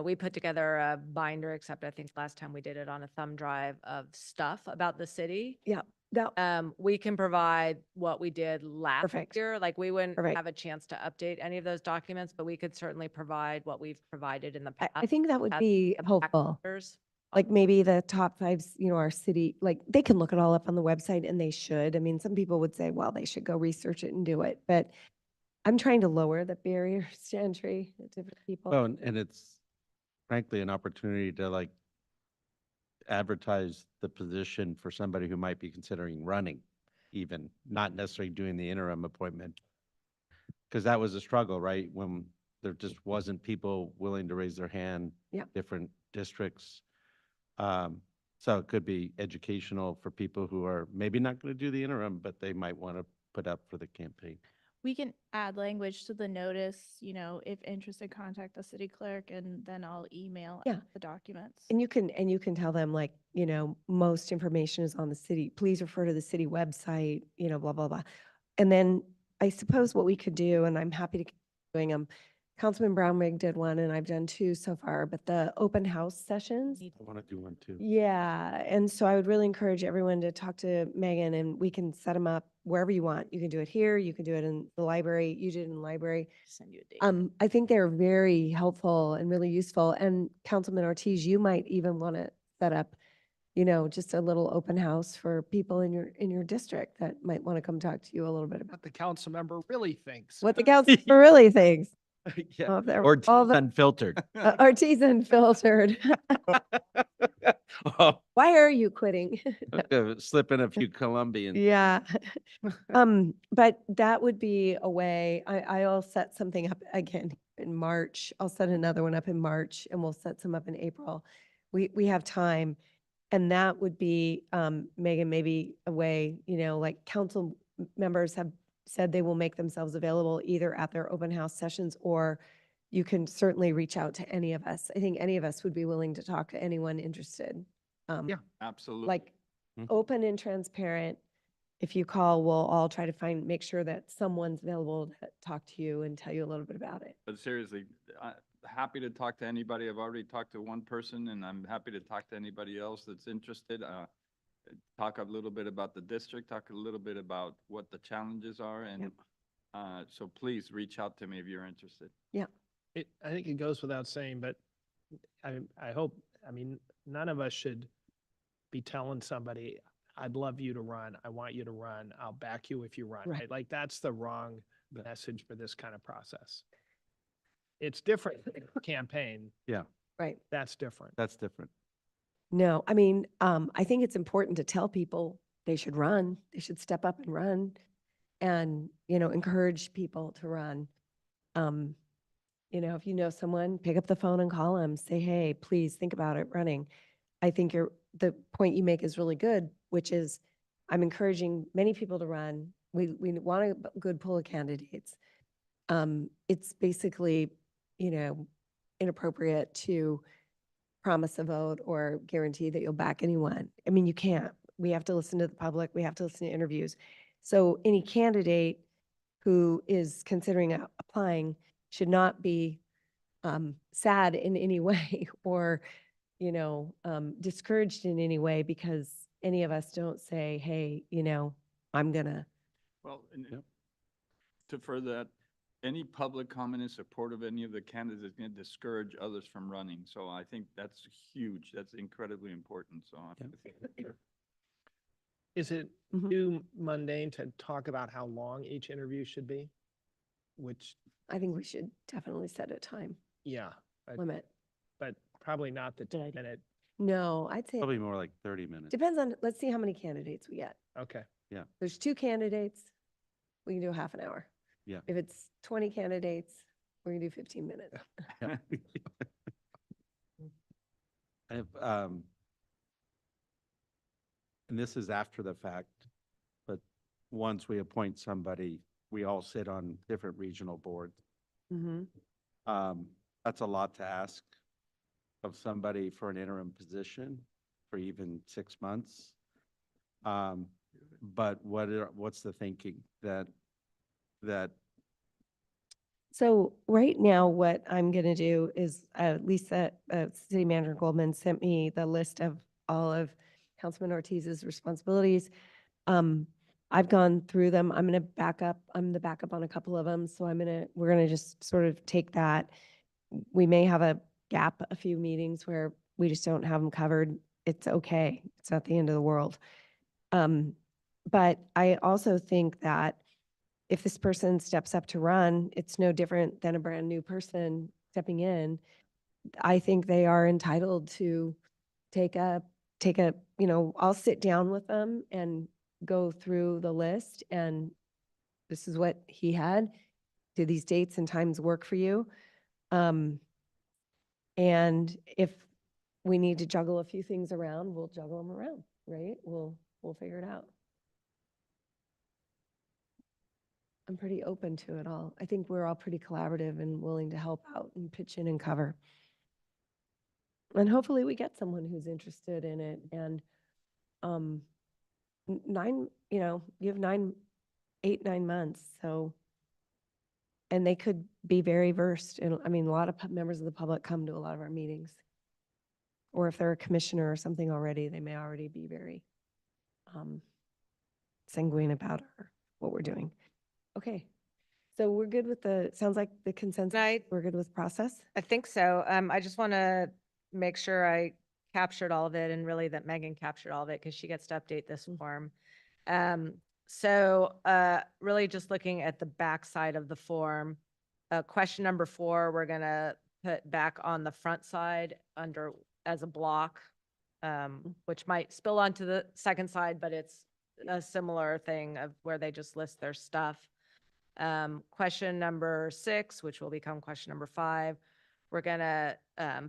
we put together a binder, except I think last time we did it on a thumb drive of stuff about the city. yeah, We can provide what we did last Perfect. year. Like, we wouldn't Perfect. have a chance to update any of those documents, but we could certainly provide what we've provided in the past. I think that would as be the helpful. backers. Like maybe the top 5, our city, like they can look it all up on the website, and they should. I mean, some people would say, well, they should go research it and do it, but I'm trying to lower the barriers to entry to different people. Well, and it's frankly an opportunity to like advertise the position for somebody who might be considering running, even not necessarily doing the interim appointment. Because that was a struggle, right? When there just wasn't people willing to raise their hand, Yeah. different districts. So it could be educational for people who are maybe not going to do the interim, but they might want to put up for the campaign. We can add language to the notice, if interested, contact the city clerk, and then I'll email Yeah. the documents. And you can tell them like, most information is on the city. Please refer to the city website, blah, blah, blah. And then I suppose what we could do, and I'm happy to keep doing them, Councilman Brownwig did one, and I've done 2 so far, but the open house sessions. I want to do one too. Yeah, and so I would really encourage everyone to talk to Megan, and we can set them up wherever you want. You can do it here, you can do it in the library, you did it in the library. Send you a date. I think they're very helpful and really useful. And Councilman Ortiz, you might even want to set up, just a little open house for people in your district that might want to come talk to you a little bit about What the council member really thinks. what the council really thinks. Yeah. Oh, they're Or all the- unfiltered. Ortiz Unfiltered. Oh, Why are you quitting? slip in a few Colombians. Yeah. But that would be a way, I'll set something up again in March. I'll set another one up in March, and we'll set some up in April. We have time. And that would be, Megan, maybe a way, like council members have said they will make themselves available either at their open house sessions, or you can certainly reach out to any of us. I think any of us would be willing to talk to anyone interested. Yeah. Absolutely. Like open and transparent. If you call, we'll all try to make sure that someone's available to talk to you and tell you a little bit about it. But seriously, happy to talk to anybody. I've already talked to one person, and I'm happy to talk to anybody else that's interested. Talk a little bit about the district, talk a little bit about what the challenges are, and so please reach out to me if you're interested. Yeah. I think it goes without saying, but I hope, none of us should be telling somebody, I'd love you to run. I want you to run. I'll back you if you run. Right. Like, that's the wrong message for this kind of process. It's different than a campaign. Yeah, Right. That's different. that's different. No, I mean, I think it's important to tell people they should run. They should step up and run and, encourage people to run. Um, if you know someone, pick up the phone and call them, say, hey, please think about it, running. I think the point you make is really good, which is I'm encouraging many people to run. We want a good pool of candidates. It's basically, inappropriate to promise a vote or guarantee that you'll back anyone. I mean, you can't. We have to listen to the public. We have to listen to interviews. So any candidate who is considering applying should not be sad in any way or, discouraged in any way because any of us don't say, hey, I'm gonna. Well, to further that, any public comment in support of any of the candidates is going to discourage others from running. So I think that's huge. That's incredibly important. So I think Is it too mundane to talk about how long each interview should be? Which, I think we should definitely set a time yeah. limit. But probably not the 10-minute. No, I'd say Probably more like 30 minutes. depends on, let's see how many candidates we get. Okay. Yeah. There's 2 candidates, we can do a half an hour. Yeah. If it's 20 candidates, we're gonna do 15 minutes. Yeah. I have, and this is after the fact, but once we appoint somebody, we all sit on different regional boards. Mhm. That's a lot to ask of somebody for an interim position for even 6 months. But what's the thinking that So right now, what I'm gonna do is, Lisa, City Manager Goldman sent me the list of all of Councilman Ortiz's responsibilities. I've gone through them. I'm the backup on a couple of them, so we're gonna just sort of take that. We may have a gap, a few meetings where we just don't have them covered. It's okay. It's not the end of the world. But I also think that if this person steps up to run, it's no different than a brand new person stepping in. I think they are entitled to take a, I'll sit down with them and go through the list and this is what he had. Do these dates and times work for you? And if we need to juggle a few things around, we'll juggle them around, right? We'll figure it out. I'm pretty open to it all. I think we're all pretty collaborative and willing to help out and pitch in and cover. And hopefully we get someone who's interested in it. And you have 8, 9 months. So, and they could be very versed. And a lot of members of the public come to a lot of our meetings. Or if they're a commissioner or something already, they may already be very sanguine about what we're doing. Okay. So we're good with sounds like the consensus. We're good with process? I think so. I just want to make sure I captured all of it and really that Megan captured all of it because she gets to update this form. So really just looking at the back side of the form, question number 4, we're going to put back on the front side as a block, which might spill onto the second side, but it's a similar thing of where they just list their stuff. Question number 6, which will become question number 5, we're gonna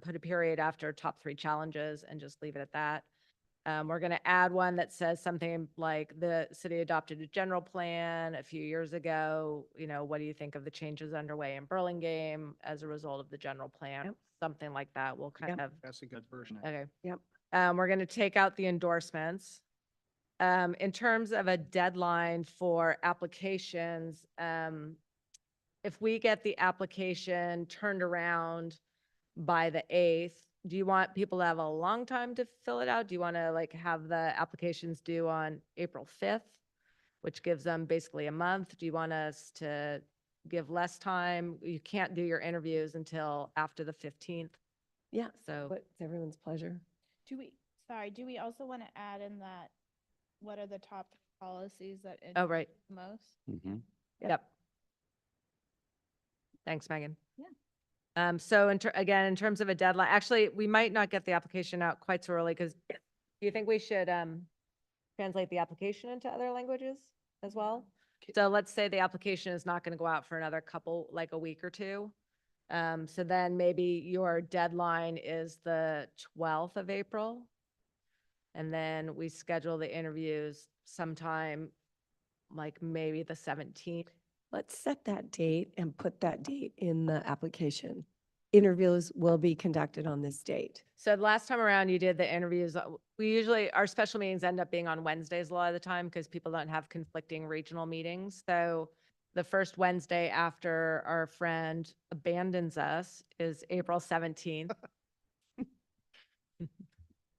put a period after top 3 challenges and just leave it at that. We're gonna add one that says something like the city adopted a general plan a few years ago. What do you think of the changes underway in Burlingame as a result of the general plan? Yep. Something like that. We'll kind of, That's a good version. okay. Yep. We're gonna take out the endorsements. In terms of a deadline for applications, if we get the application turned around by the 8th, do you want people to have a long time to fill it out? Do you want to have the applications due on April 5th, which gives them basically a month? Do you want us to give less time? You can't do your interviews until after the 15th. Yeah. So It's everyone's pleasure. Do we also want to add in that, what are the top policies that Oh, right. most? Mhm. Yep. Thanks, Megan. Yeah. So again, in terms of a deadline, actually, we might not get the application out quite so early because do you think we should translate the application into other languages as well? So let's say the application is not going to go out for another couple, like a week or two. So then maybe your deadline is the 12th of April. And then we schedule the interviews sometime like maybe the 17th. Let's set that date and put that date in the application. Interviews will be conducted on this date. So the last time around you did the interviews, our special meetings end up being on Wednesdays a lot of the time because people don't have conflicting regional meetings. So the first Wednesday after our friend abandons us is April 17th.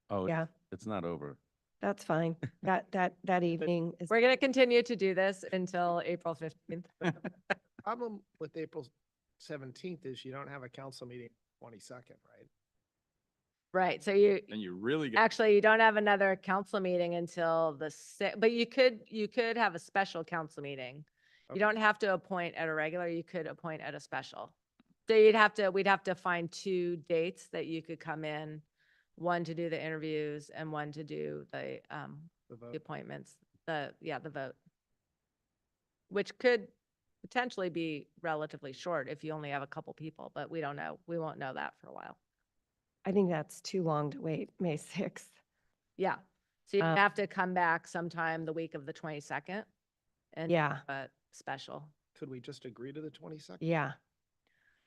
Oh, Yeah. it's not over. That's fine. That evening is. We're going to continue to do this until April 15th. Problem with April 17th is you don't have a council meeting 22nd, right? Right. So And you really get. actually, you don't have another council meeting until the 6th, but you could have a special council meeting. You don't have to appoint at a regular, you could appoint at a special. So we'd have to find 2 dates that you could come in, one to do the interviews and one to do the vote. appointments, the vote. Which could potentially be relatively short if you only have a couple people, but we don't know. We won't know that for a while. I think that's too long to wait, May 6th. Yeah. So you have to come back sometime the week of the 22nd and Yeah. a special. Could we just agree to the 22nd? Yeah.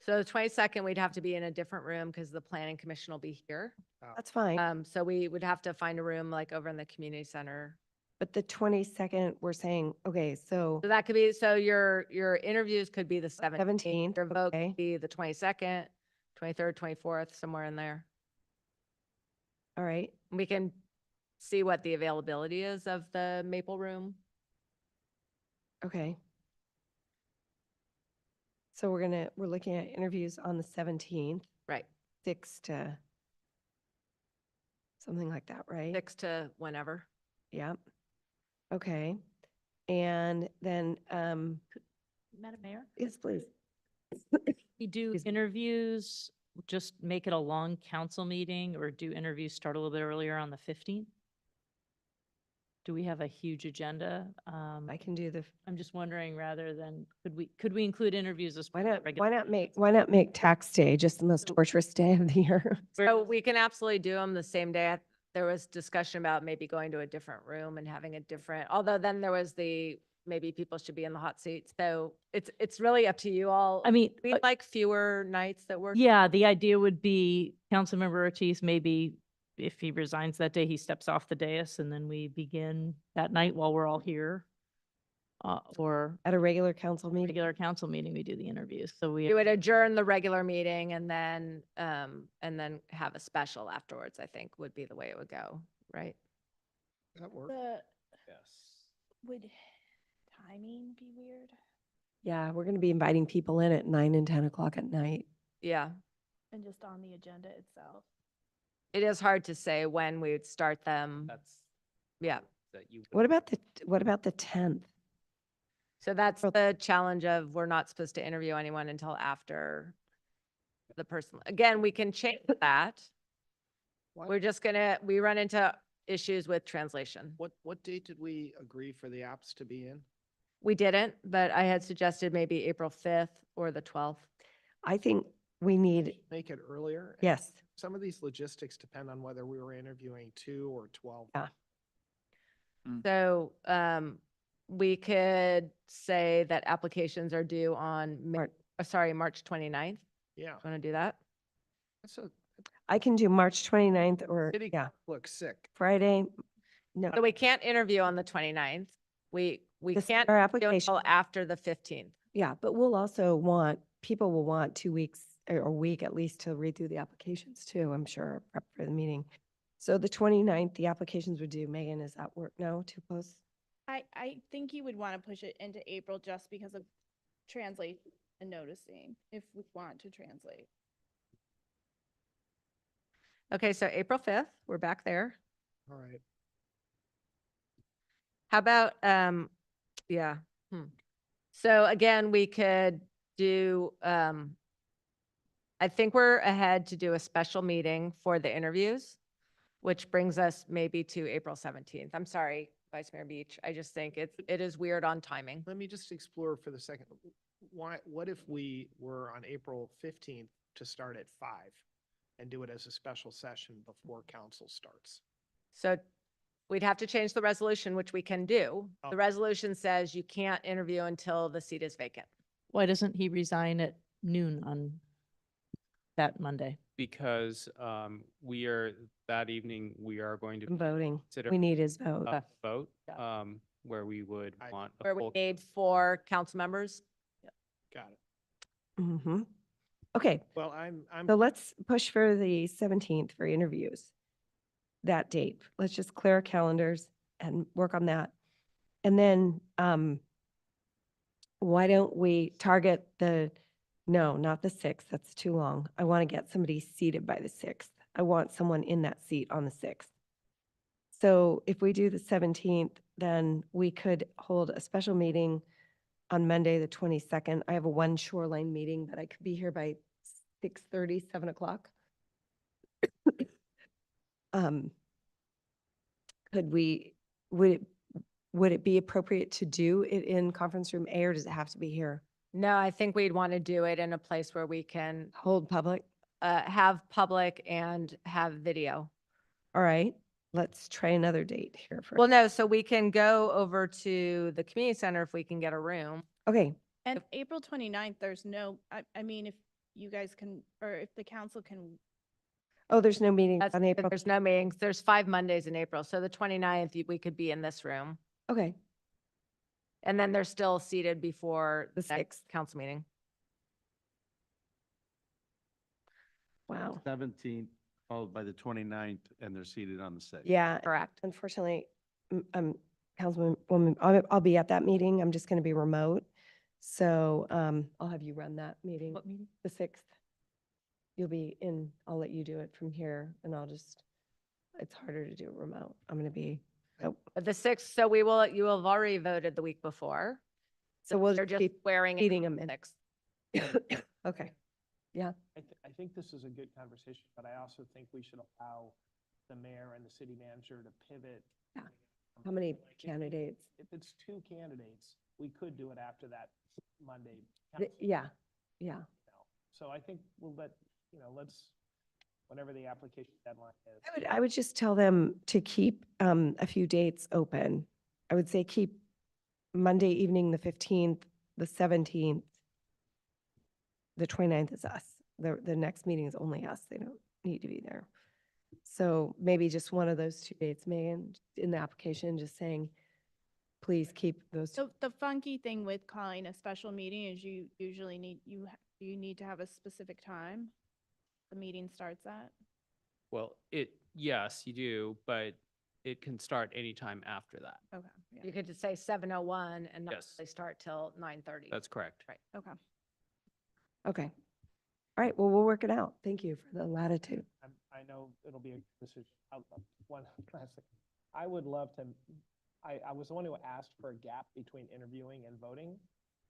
So the 22nd, we'd have to be in a different room because the planning commission will be here. That's fine. So we would have to find a room like over in the community center. But the 22nd, we're saying, okay, so So that could be, so your interviews could be the 17th. 17th, Your vote okay. could be the 22nd, 23rd, 24th, somewhere in there. All right. We can see what the availability is of the Maple Room. Okay. So we're looking at interviews on the 17th, Right. 6 to something like that, right? 6 to whenever. Yep. Okay. And then, Madam Mayor? yes, please. We do interviews, just make it a long council meeting, or do interviews start a little bit earlier on the 15th? Do we have a huge agenda? I can do I'm just wondering, rather than, could we include interviews as? why not regular- make tax day just the most torturous day of the year? So we can absolutely do them the same day. There was discussion about maybe going to a different room and having a different, although then there was maybe people should be in the hot seat. So it's really up to you all. I mean, We'd like fewer nights that work. yeah, the idea would be Councilmember Ortiz, maybe if he resigns that day, he steps off the dais and then we begin that night while we're all here. Or At a regular council meeting? regular council meeting, we do the interviews. So we We would adjourn the regular meeting and then have a special afterwards, I think would be the way it would go, right? That works. Yes. Would timing be weird? Yeah, we're going to be inviting people in at 9 and 10 o'clock at night. Yeah. And just on the agenda itself? It is hard to say when we would start them. Yeah. What about the 10th? So that's the challenge of we're not supposed to interview anyone until after the person. Again, we can change that. We're just we run into issues with translation. What date did we agree for the apps to be in? We didn't, but I had suggested maybe April 5th or the 12th. I think we need, Make it earlier? yes. Some of these logistics depend on whether we were interviewing 2 or 12. Yeah. So we could say that applications are due on, March 29th. Yeah. Want to do that? I can do March 29th or, City yeah, looks sick. Friday. No, So we can't interview on the 29th. We This- can't our do application. until after the 15th. Yeah, but people will want 2 weeks or a week at least to read through the applications too, I'm sure, prep for the meeting. So the 29th, the applications would due. Megan, is that work? No, too close? I think you would want to push it into April just because of translate and noticing, if we want to translate. Okay, so April 5th, we're back there. All right. How about, yeah. So again, we could do, I think we're ahead to do a special meeting for the interviews, which brings us maybe to April 17th. I'm sorry, Vice Mayor Beach. I just think it is weird on timing. Let me just explore for the second. What if we were on April 15th to start at 5 and do it as a special session before council starts? So we'd have to change the resolution, which we can do. Oh. The resolution says you can't interview until the seat is vacant. Why doesn't he resign at noon on that Monday? Because that evening, we are going to Voting. consider We need his vote. a vote, Yeah. where we would want a Where we full. need 4 council members. Got it. Mm-hmm. Okay, Well, I'm so let's push for the 17th for interviews. That date. Let's just clear our calendars and work on that. And then, why don't we target no, not the 6th. That's too long. I want to get somebody seated by the 6th. I want someone in that seat on the 6th. So if we do the 17th, then we could hold a special meeting on Monday, the 22nd. I have a 1 shoreline meeting, but I could be here by 6:30, 7 o'clock. Would it be appropriate to do it in conference room A, or does it have to be here? No, I think we'd want to do it in a place where we can Hold public? have public and have video. All right, let's try another date here for. Well, no, so we can go over to the community center if we can get a room. Okay, And April 29th, there's no, I mean, if you guys can, or if the council can, oh, there's no meeting That's- on April. There's no meetings. There's 5 Mondays in April. So the 29th, we could be in this room. Okay, And then they're still seated before The the next council meeting. wow. 17th, followed by the 29th, and they're seated on the 6th. Yeah, Correct. unfortunately, Councilwoman, I'll be at that meeting. I'm just going to be remote. So I'll have you run that meeting. What meeting? The 6th. You'll be in, I'll let you do it from here and it's harder to do it remote. I'm going to be, The 6th, so you will have already voted the week before. so we'll They're just just be swearing feeding in them the in. 6th. Okay, yeah. I think this is a good conversation, but I also think we should allow the mayor and the city manager to pivot. Yeah. How many Like, candidates? If it's 2 candidates, we could do it after that Monday. Th- council Yeah, yeah. meeting. So I think we'll let's, whatever the application deadline is. I would just tell them to keep a few dates open. I would say keep Monday evening, the 15th, the 17th. The 29th is us. The next meeting is only us. They don't need to be there. So maybe just one of those 2 dates, Megan, in the application, just saying, please keep those. the funky thing with calling a special meeting is you usually you need to have a specific time the meeting starts at. Well, yes, you do, but it can start anytime after that. Okay, yeah, You could just say 7:01 and not Yes. really start till 9:30. That's correct. Right. okay. Okay. All right, well, we'll work it out. Thank you for the latitude. I know it'll be a decision. One last thing. I would love to, I was the one who asked for a gap between interviewing and voting,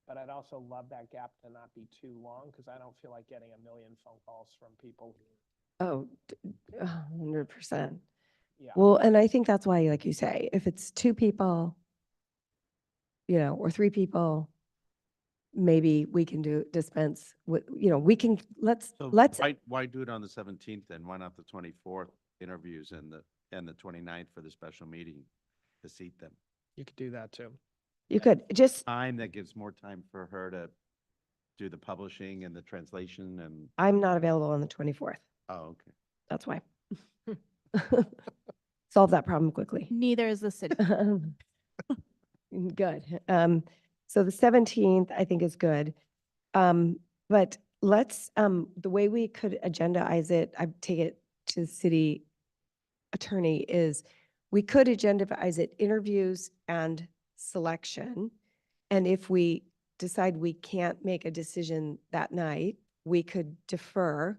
but I'd also love that gap to not be too long because I don't feel like getting a million phone calls from people. Oh, 100%. Yeah. Well, and I think that's why, like you say, if it's 2 people, or 3 people, maybe we can dispense with, we can, let's, So let's, why do it on the 17th then? Why not the 24th interviews and the 29th for the special meeting to seat them? You could do that too. you could just, Time that gives more time for her to do the publishing and the translation and, I'm not available on the 24th. oh, okay. That's why. Solve that problem quickly. Neither is the city. Good. So the 17th, I think is good. But let's, the way we could agendaize it, I take it to the city attorney, is we could agendaize it interviews and selection. And if we decide we can't make a decision that night, we could defer,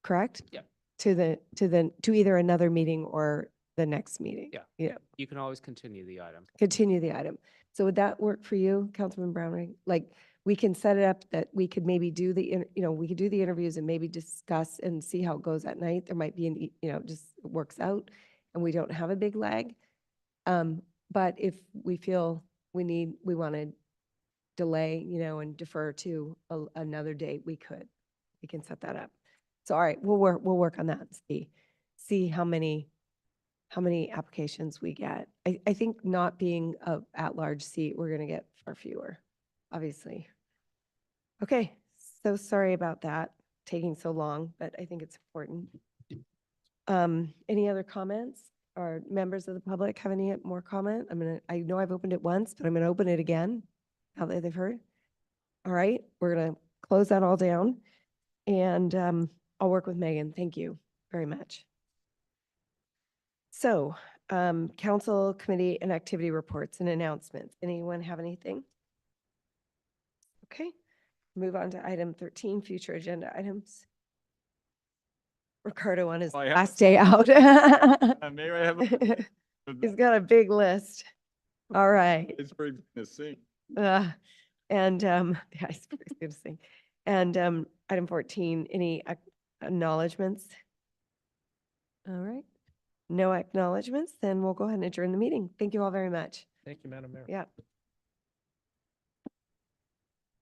correct? Yep. To either another meeting or the next meeting. Yeah. Yeah. You can always continue the item. Continue the item. So would that work for you, Councilman Brownring? Like, we can set it up that we could maybe do we could do the interviews and maybe discuss and see how it goes at night. There might be just works out and we don't have a big lag. But if we feel we want to delay, and defer to another date, we can set that up. So, all right, we'll work on that and see how many applications we get. I think not being a at-large seat, we're gonna get far fewer, obviously. Okay, so sorry about that, taking so long, but I think it's important. Any other comments? Or members of the public have any more comment? I know I've opened it once, but I'm gonna open it again, now that they've heard. All right, we're gonna close that all down, and I'll work with Megan. Thank you very much. So, council committee and activity reports and announcements. Anyone have anything? Okay, move on to item 13, future agenda items. Ricardo on his I have- last day out. Mayor, I have a. He's got a big list. All right. It's pretty gonna sing. Yeah, he's gonna sing. And item 14, any acknowledgements? All right. No acknowledgements, then we'll go ahead and adjourn the meeting. Thank you all very much. Thank you, Madam Mayor. Yeah.